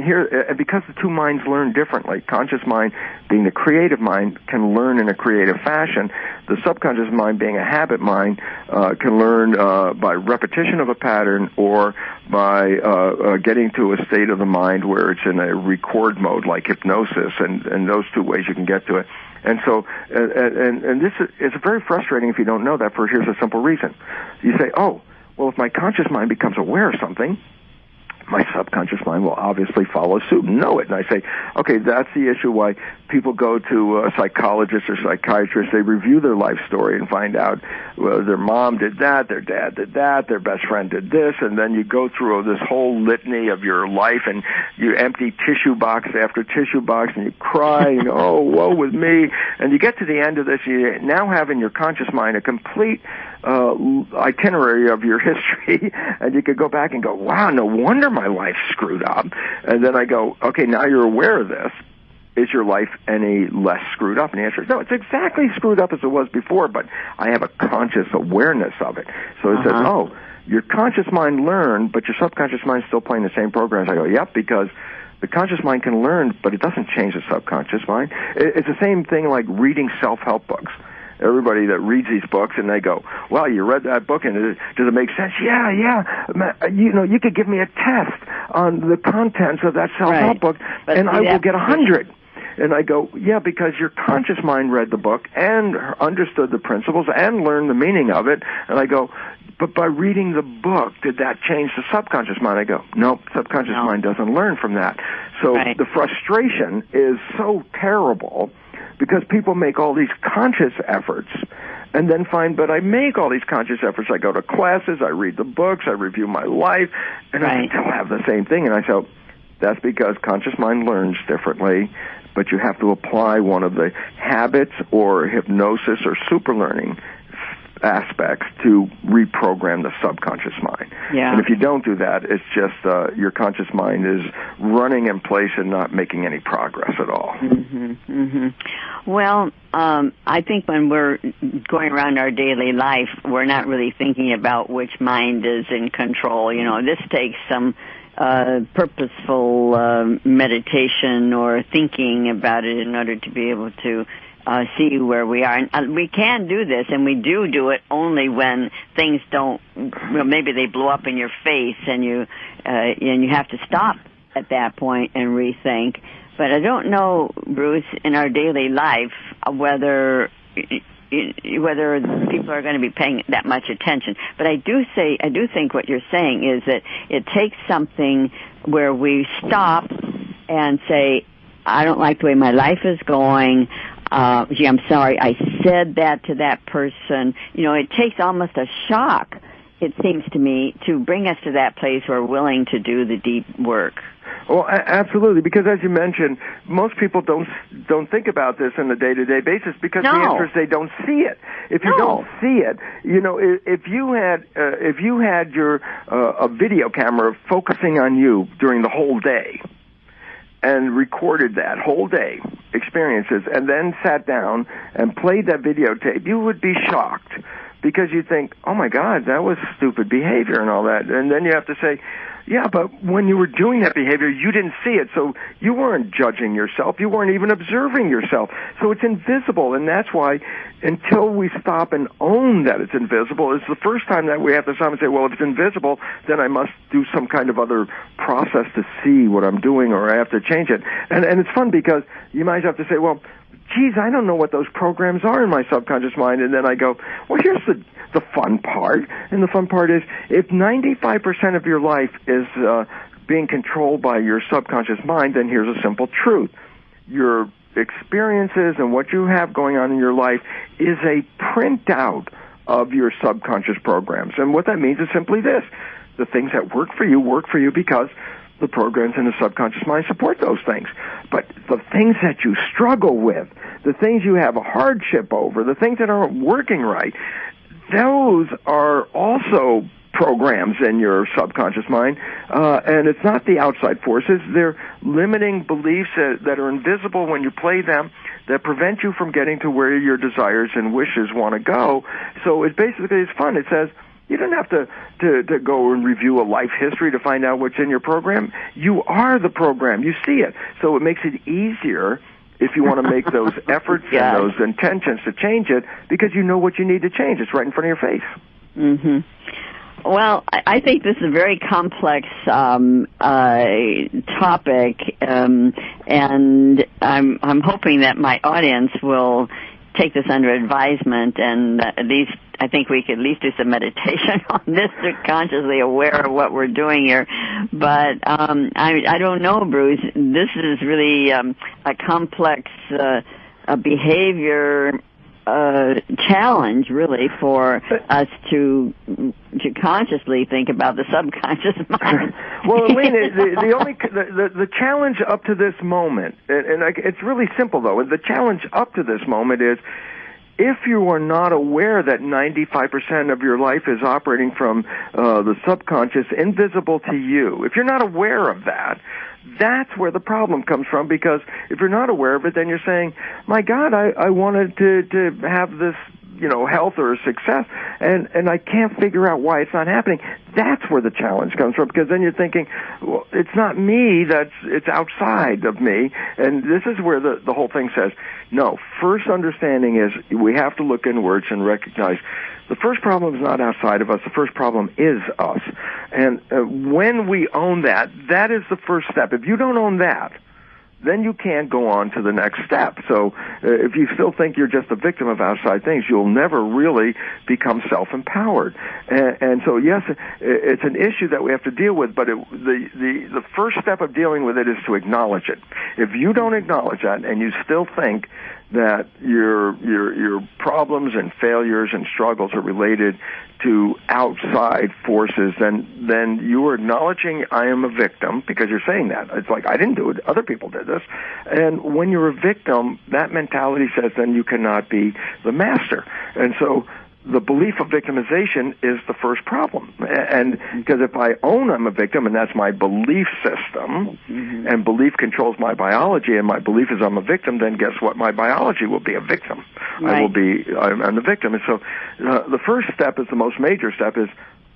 [SPEAKER 2] here, because the two minds learn differently, conscious mind being the creative mind can learn in a creative fashion. The subconscious mind, being a habit mind, can learn by repetition of a pattern or by getting to a state of the mind where it's in a record mode, like hypnosis, and those two ways you can get to it. And so, and this is very frustrating if you don't know that, for here's a simple reason. You say, oh, well, if my conscious mind becomes aware of something, my subconscious mind will obviously follow suit and know it. And I say, okay, that's the issue why people go to a psychologist or psychiatrist. They review their life story and find out, well, their mom did that, their dad did that, their best friend did this, and then you go through this whole litany of your life, and you empty tissue box after tissue box, and you cry, and oh, woe with me. And you get to the end of this, you now have in your conscious mind a complete itinerary of your history, and you could go back and go, wow, no wonder my life's screwed up. And then I go, okay, now you're aware of this. Is your life any less screwed up? And the answer is no, it's exactly screwed up as it was before, but I have a conscious awareness of it. So it says, oh, your conscious mind learned, but your subconscious mind's still playing the same programs. I go, yep, because the conscious mind can learn, but it doesn't change the subconscious mind. It's the same thing like reading self-help books. Everybody that reads these books, and they go, well, you read that book, and does it make sense? Yeah. You could give me a test on the contents of that self-help book, and I will get 100. And I go, yeah, because your conscious mind read the book and understood the principles and learned the meaning of it. And I go, but by reading the book, did that change the subconscious mind? I go, nope, subconscious mind doesn't learn from that. So the frustration is so terrible, because people make all these conscious efforts and then find, but I make all these conscious efforts. I go to classes, I read the books, I review my life, and I still have the same thing. And I say, that's because conscious mind learns differently, but you have to apply one of the habits or hypnosis or super learning aspects to reprogram the subconscious mind. Yeah. And if you don't do that, it's just your conscious mind is running in place and not making any progress at all.
[SPEAKER 1] Well, I think when we're going around our daily life, we're not really thinking about which mind is in control. You know, this takes some purposeful meditation or thinking about it in order to be able to see where we are. And we can do this, and we do it only when things don't, well, maybe they blow up in your face, and you have to stop at that point and rethink. But I don't know, Bruce, in our daily life, whether people are going to be paying that much attention. But I do think what you're saying is that it takes something where we stop and say, I don't like the way my life is going. Gee, I'm sorry, I said that to that person. You know, it takes almost a shock, it seems to me, to bring us to that place where we're willing to do the deep work.
[SPEAKER 2] Well, absolutely, because as you mentioned, most people don't think about this on a day-to-day basis because the answer is they don't see it. If you don't see it, if you had your a video camera focusing on you during the whole day and recorded that whole day experiences and then sat down and played that videotape, you would be shocked because you think, oh my God, that was stupid behavior and all that. And then you have to say, yeah, but when you were doing that behavior, you didn't see it, so you weren't judging yourself. You weren't even observing yourself. So it's invisible, and that's why until we stop and own that it's invisible, it's the first time that we have to stop and say, well, if it's invisible, then I must do some kind of other process to see what I'm doing, or I have to change it. And it's fun because you might have to say, well, geez, I don't know what those programs are in my subconscious mind. And then I go, well, here's the fun part. And the fun part is if 95% of your life is being controlled by your subconscious mind, then here's a simple truth. Your experiences and what you have going on in your life is a printout of your subconscious programs. And what that means is simply this. The things that work for you because the programs in the subconscious mind support those things. But the things that you struggle with, the things you have a hardship over, the things that aren't working right, those are also programs in your subconscious mind, and it's not the outside forces. They're limiting beliefs that are invisible when you play them, that prevent you from getting to where your desires and wishes want to go. So it basically is fun. It says, you don't have to go and review a life history to find out what's in your program. You are the program. You see it. So it makes it easier if you want to make those efforts and those intentions to change it because you know what you need to change. It's right in front of your face.
[SPEAKER 1] Mm-hmm. Well, I think this is a very complex topic, and I'm hoping that my audience will take this under advisement, and at least I think we could at least do some meditation on this to consciously aware of what we're doing here. But I don't know, Bruce. This is really a complex behavior challenge, really, for us to consciously think about the subconscious mind.
[SPEAKER 2] Well, Elaine, the challenge up to this moment, and it's really simple though. The challenge up to this moment is, if you are not aware that 95% of your life is operating from the subconscious, invisible to you, if you're not aware of that, that's where the problem comes from, because if you're not aware of it, then you're saying, my God, I wanted to have this, health or success, and I can't figure out why it's not happening. That's where the challenge comes from, because then you're thinking, well, it's not me, it's outside of me, and this is where the whole thing says, no, first understanding is we have to look inwards and recognize the first problem is not outside of us. The first problem is us. And when we own that, that is the first step. If you don't own that, then you can't go on to the next step. So if you still think you're just a victim of outside things, you'll never really become self-empowered. And so, yes, it's an issue that we have to deal with, but the first step of dealing with it is to acknowledge it. If you don't acknowledge that and you still think that your problems and failures and struggles are related to outside forces, then you are acknowledging I am a victim, because you're saying that. It's like, I didn't do it, other people did this. And when you're a victim, that mentality says then you cannot be the master. And so the belief of victimization is the first problem. And because if I own I'm a victim, and that's my belief system, and belief controls my biology, and my belief is I'm a victim, then guess what? My biology will be a victim. Right. I'm the victim. And so the first step is the most major step, is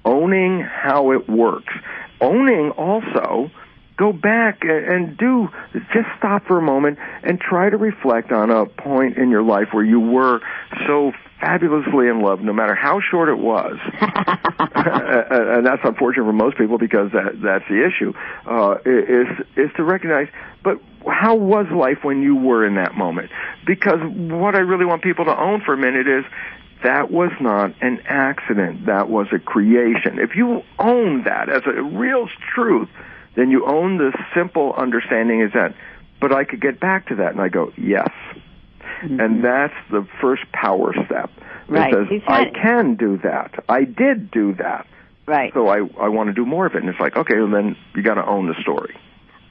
[SPEAKER 2] owning how it works. Owning also, go back and just stop for a moment and try to reflect on a point in your life where you were so fabulously in love, no matter how short it was. And that's unfortunate for most people, because that's the issue, is to recognize, but how was life when you were in that moment? Because what I really want people to own for a minute is, that was not an accident. That was a creation. If you own that as a real truth, then you own the simple understanding is that, but I could get back to that. And I go, yes. Mm-hmm. And that's the first power step. Right. It says, I can do that. I did do that. Right. So I want to do more of it. And it's like, okay, well, then you got to own the story.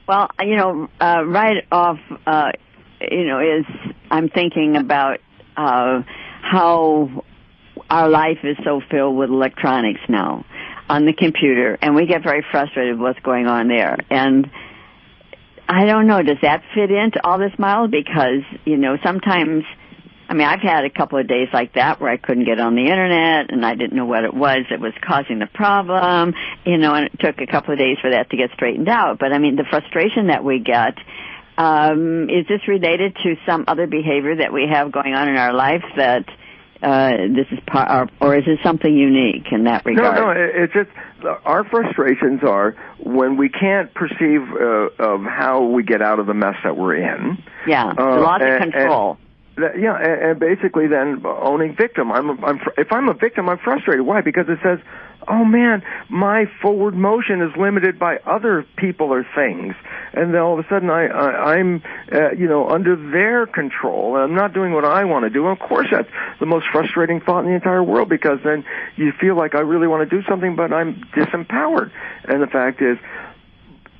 [SPEAKER 1] Well, right off, I'm thinking about how our life is so filled with electronics now on the computer, and we get very frustrated with what's going on there. And I don't know, does that fit into all this, Miles? Because, sometimes, I've had a couple of days like that where I couldn't get on the Internet, and I didn't know what it was that was causing the problem, and it took a couple of days for that to get straightened out. But, the frustration that we get, is this related to some other behavior that we have going on in our life that this is part, or is it something unique in that regard?
[SPEAKER 2] No, it's just our frustrations are when we can't perceive of how we get out of the mess that we're in.
[SPEAKER 1] Yeah, the loss of control.
[SPEAKER 2] And basically then owning victim. If I'm a victim, I'm frustrated. Why? Because it says, oh man, my forward motion is limited by other people or things, and then all of a sudden I'm under their control, and I'm not doing what I want to do. And of course, that's the most frustrating thought in the entire world, because then you feel like I really want to do something, but I'm disempowered. And the fact is,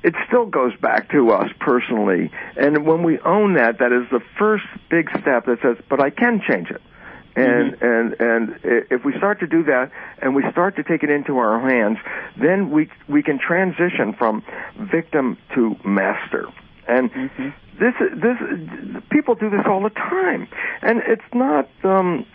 [SPEAKER 2] it still goes back to us personally. And when we own that, that is the first big step that says, but I can change it. And if we start to do that and we start to take it into our hands, then we can transition from victim to master. And this people do this all the time. And it's not an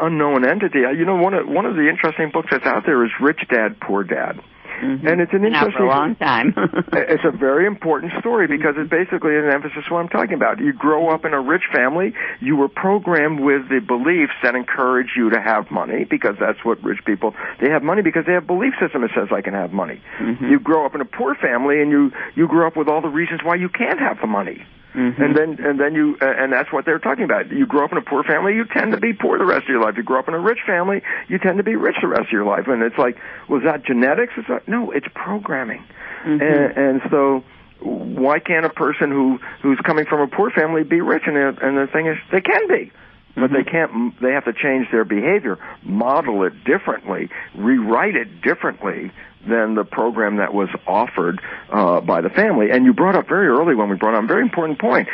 [SPEAKER 2] unknown entity. One of the interesting books that's out there is Rich Dad, Poor Dad. And it's an interesting.
[SPEAKER 1] For a long time.
[SPEAKER 2] It's a very important story because it's basically an emphasis on what I'm talking about. You grow up in a rich family. You were programmed with the beliefs that encourage you to have money, because that's what rich people, they have money because they have a belief system that says I can have money. You grow up in a poor family, and you grow up with all the reasons why you can't have the money. And that's what they're talking about. You grow up in a poor family, you tend to be poor the rest of your life. You grow up in a rich family, you tend to be rich the rest of your life. And it's like, was that genetics? It's like, no, it's programming. And so why can't a person who's coming from a poor family be rich? And the thing is, they can be. But they can't. They have to change their behavior, model it differently, rewrite it differently than the program that was offered by the family. And you brought up very early when we brought on a very important point.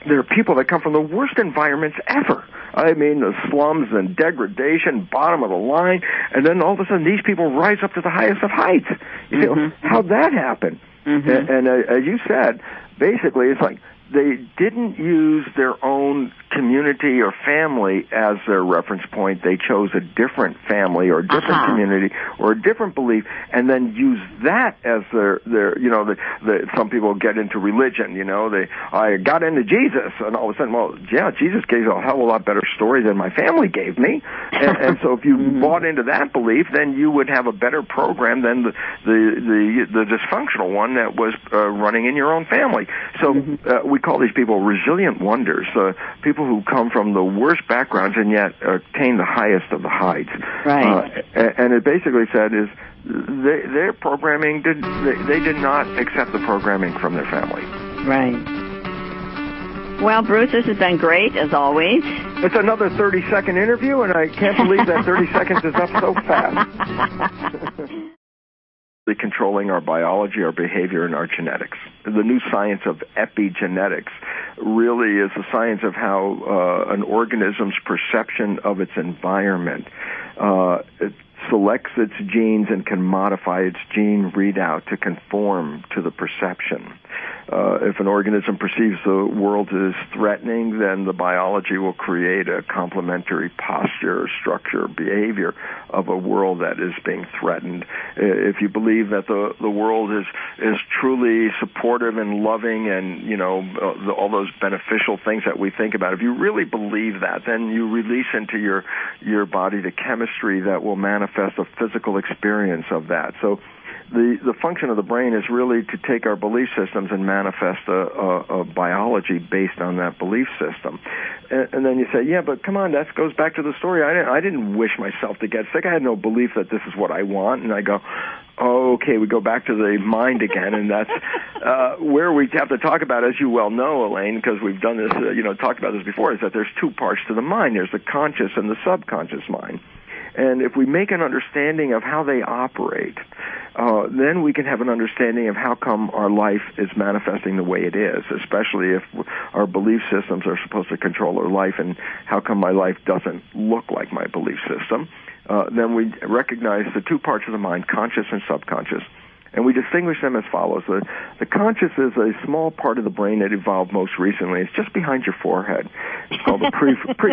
[SPEAKER 2] There are people that come from the worst environments ever. The slums and degradation, bottom of the line, and then all of a sudden these people rise up to the highest of heights. How'd that happen? And as you said, basically it's like they didn't use their own community or family as their reference point. They chose a different family or a different community or a different belief, and then use that as their some people get into religion. I got into Jesus, and all of a sudden, well, yeah, Jesus gave a hell of a lot better story than my family gave me. And so if you bought into that belief, then you would have a better program than the dysfunctional one that was running in your own family. So we call these people resilient wonders, people who come from the worst backgrounds and yet attain the highest of the heights.
[SPEAKER 1] Right.
[SPEAKER 2] And it basically said is their programming they did not accept the programming from their family.
[SPEAKER 1] Right. Well, Bruce, this has been great, as always.
[SPEAKER 2] It's another 30-second interview, and I can't believe that 30 seconds is up so fast. Controlling our biology, our behavior, and our genetics. The new science of epigenetics really is the science of how an organism's perception of its environment it selects its genes and can modify its gene readout to conform to the perception. If an organism perceives the world as threatening, then the biology will create a complementary posture, structure, behavior of a world that is being threatened. If you believe that the world is truly supportive and loving and, all those beneficial things that we think about, if you really believe that, then you release into your body the chemistry that will manifest a physical experience of that. So the function of the brain is really to take our belief systems and manifest a biology based on that belief system. And then you say, yeah, but come on, that goes back to the story. I didn't wish myself to get sick. I had no belief that this is what I want. And I go, oh, okay, we go back to the mind again. And that's where we have to talk about, as you well know, Elaine, because we've done this, talked about this before, is that there's two parts to the mind. There's the conscious and the subconscious mind. And if we make an understanding of how they operate, then we can have an understanding of how come our life is manifesting the way it is, especially if our belief systems are supposed to control our life, and how come my life doesn't look like my belief system. Then we recognize the two parts of the mind, conscious and subconscious. And we distinguish them as follows. The conscious is a small part of the brain that evolved most recently. It's just behind your forehead. It's called the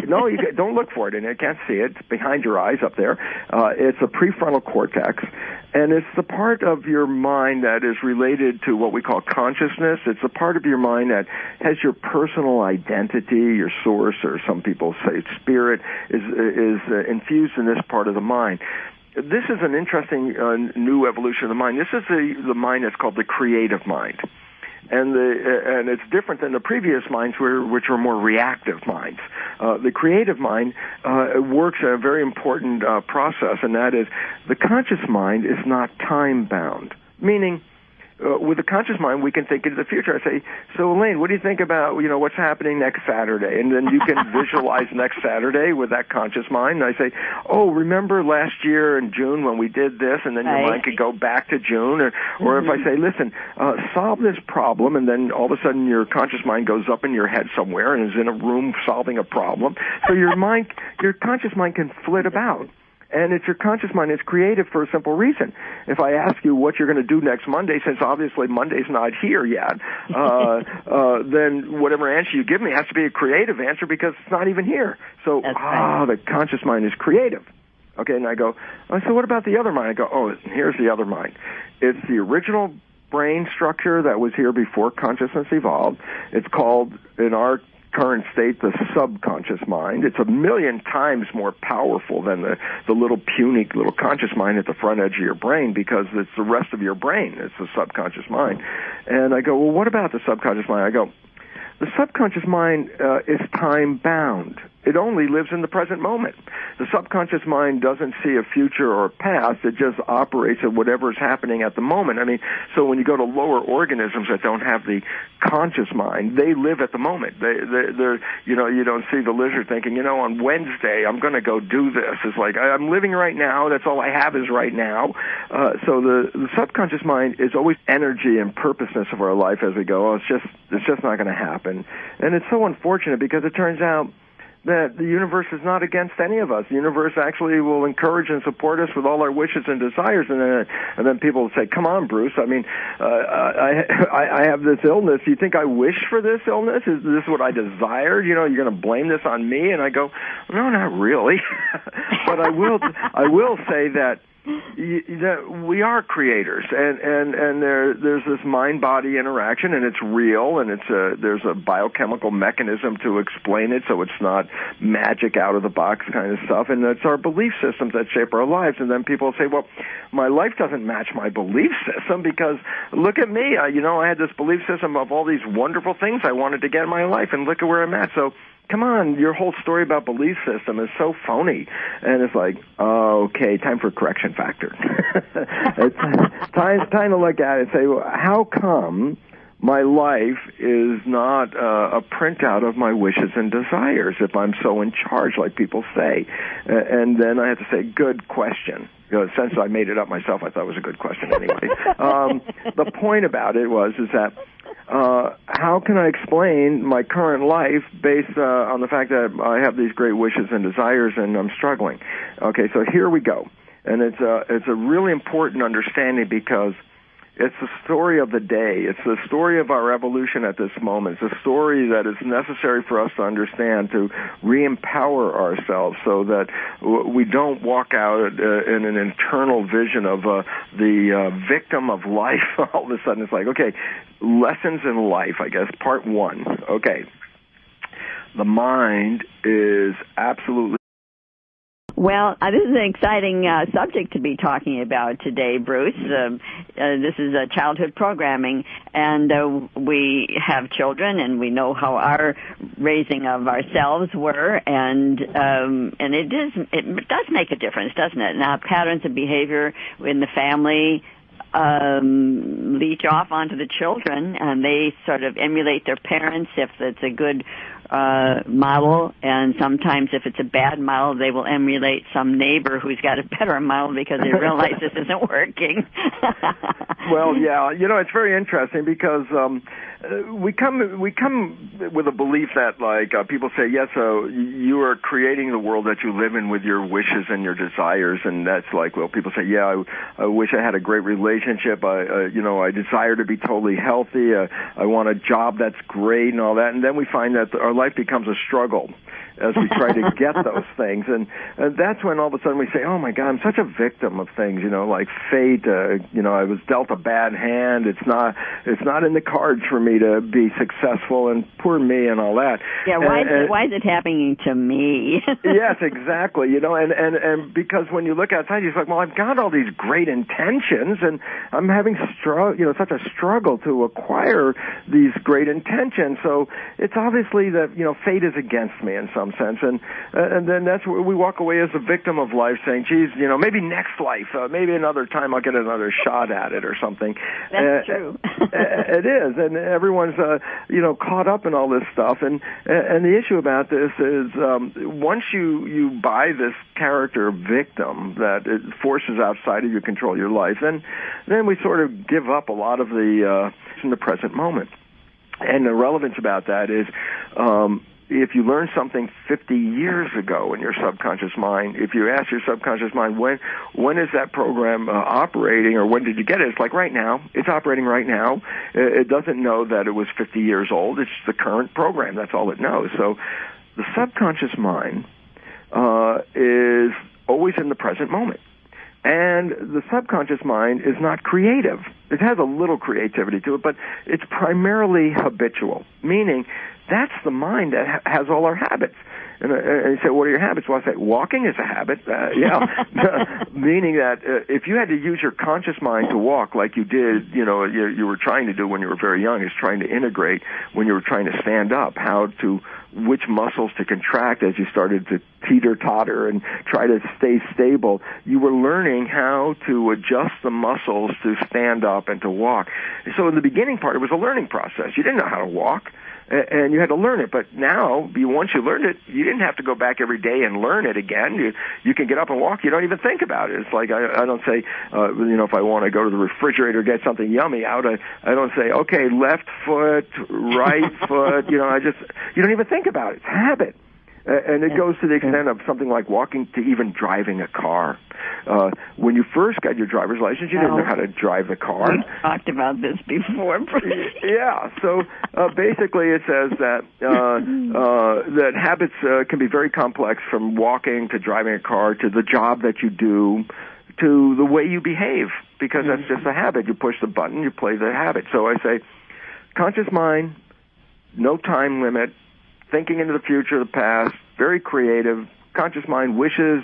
[SPEAKER 2] no, don't look for it, and you can't see it. It's behind your eyes up there. It's a prefrontal cortex, and it's the part of your mind that is related to what we call consciousness. It's a part of your mind that has your personal identity, your source, or some people say spirit, is infused in this part of the mind. This is an interesting new evolution of the mind. This is the mind that's called the creative mind. And it's different than the previous minds, which were more reactive minds. The creative mind works a very important process, and that is the conscious mind is not time-bound, meaning with the conscious mind, we can think into the future. I say, so Elaine, what do you think about, what's happening next Saturday? And then you can visualize next Saturday with that conscious mind. And I say, oh, remember last year in June when we did this? And then your mind could go back to June. Or if I say, listen, solve this problem, and then all of a sudden your conscious mind goes up in your head somewhere and is in a room solving a problem. So your conscious mind can flit about. And it's your conscious mind. It's creative for a simple reason. If I ask you what you're going to do next Monday, since obviously Monday's not here yet, then whatever answer you give me has to be a creative answer because it's not even here. So, the conscious mind is creative. Okay, and I go, so what about the other mind? I go, oh, here's the other mind. It's the original brain structure that was here before consciousness evolved. It's called, in our current state, the subconscious mind. It's 1,000,000 times more powerful than the little puny little conscious mind at the front edge of your brain, because it's the rest of your brain. It's the subconscious mind. And I go, well, what about the subconscious mind? I go, the subconscious mind is time-bound. It only lives in the present moment. The subconscious mind doesn't see a future or a past. It just operates at whatever is happening at the moment. I mean, so when you go to lower organisms that don't have the conscious mind, they live at the moment. They're you don't see the lizard thinking, on Wednesday I'm going to go do this. It's like, I'm living right now. That's all I have is right now. So the subconscious mind is always energy and purposeness of our life as we go. It's just not going to happen. And it's so unfortunate because it turns out that the universe is not against any of us. The universe actually will encourage and support us with all our wishes and desires. And then people will say, come on, Bruce, I mean, I have this illness. Do you think I wish for this illness? Is this what I desired? You're going to blame this on me? And I go, no, not really. But I will say that we are creators, and there's this mind-body interaction, and it's real, and there's a biochemical mechanism to explain it, so it's not magic out-of-the-box kind of stuff, and it's our belief systems that shape our lives. And then people say, well, my life doesn't match my belief system because look at me, I had this belief system of all these wonderful things I wanted to get in my life, and look at where I'm at. So come on, your whole story about belief system is so phony. And it's like, okay, time for correction factor. It's time to look at it and say, well, how come my life is not a printout of my wishes and desires if I'm so in charge, like people say? And then I have to say, good question. Since I made it up myself, I thought it was a good question anyway. The point about it is that how can I explain my current life based on the fact that I have these great wishes and desires and I'm struggling? Okay, so here we go. And it's a really important understanding because it's the story of the day. It's the story of our evolution at this moment. It's a story that is necessary for us to understand, to re-empower ourselves so that we don't walk out in an internal vision of the victim of life. All of a sudden it's like, okay, lessons in life, I guess, part 1. Okay. The mind is absolutely...
[SPEAKER 1] Well, this is an exciting subject to be talking about today, Bruce. This is childhood programming, and we have children, and we know how our raising of ourselves were, and it does make a difference, doesn't it? Now, patterns of behavior in the family leech off onto the children, and they sort of emulate their parents if it's a good model, and sometimes if it's a bad model, they will emulate some neighbor who's got a better model because they realize this isn't working.
[SPEAKER 2] Well, yeah, it's very interesting because we come with a belief that, like, people say, yes, you are creating the world that you live in with your wishes and your desires, and that's like, well, people say, yeah, I wish I had a great relationship. I desire to be totally healthy. I want a job that's great and all that, and then we find that our life becomes a struggle as we try to get those things, and that's when all of a sudden we say, oh my God, I'm such a victim of things, like fate. I was dealt a bad hand. It's not in the cards for me to be successful, and poor me and all that.
[SPEAKER 1] Yeah, why is it happening to me?
[SPEAKER 2] Yes, exactly. And because when you look outside, you're like, well, I've got all these great intentions, and I'm having such a struggle to acquire these great intentions. So it's obviously that fate is against me in some sense, and then that's where we walk away as a victim of life, saying, geez, maybe next life, maybe another time I'll get another shot at it or something.
[SPEAKER 1] That's true.
[SPEAKER 2] It is, and everyone's caught up in all this stuff, and the issue about this is once you buy this character victim that it forces outside of your control your life, then we sort of give up a lot of the in the present moment. And the relevance about that is if you learn something 50 years ago in your subconscious mind, if you ask your subconscious mind, when is that program operating, or when did you get it? It's like right now. It's operating right now. It doesn't know that it was 50 years old. It's the current program. That's all it knows. So the subconscious mind is always in the present moment. And the subconscious mind is not creative. It has a little creativity to it, but it's primarily habitual, meaning that's the mind that has all our habits. And you say, what are your habits? Well, I say, walking is a habit. Meaning that if you had to use your conscious mind to walk like you did, you were trying to do when you were very young, is trying to integrate when you were trying to stand up, which muscles to contract as you started to teeter-totter and try to stay stable. You were learning how to adjust the muscles to stand up and to walk. So in the beginning part, it was a learning process. You didn't know how to walk, and you had to learn it. But now, once you learned it, you didn't have to go back every day and learn it again. You can get up and walk. You don't even think about it. It's like I don't say, if I want to go to the refrigerator get something yummy out, I don't say, okay, left foot, right foot. You don't even think about it. It's habit. And it goes to the extent of something like walking to even driving a car. When you first got your driver's license, you didn't know how to drive the car.
[SPEAKER 1] We've talked about this before.
[SPEAKER 2] Yeah. So basically, it says that habits can be very complex, from walking to driving a car to the job that you do to the way you behave, because that's just a habit. You push the button, you play the habit. So I say, conscious mind, no time limit. Thinking into the future, the past, very creative. Conscious mind wishes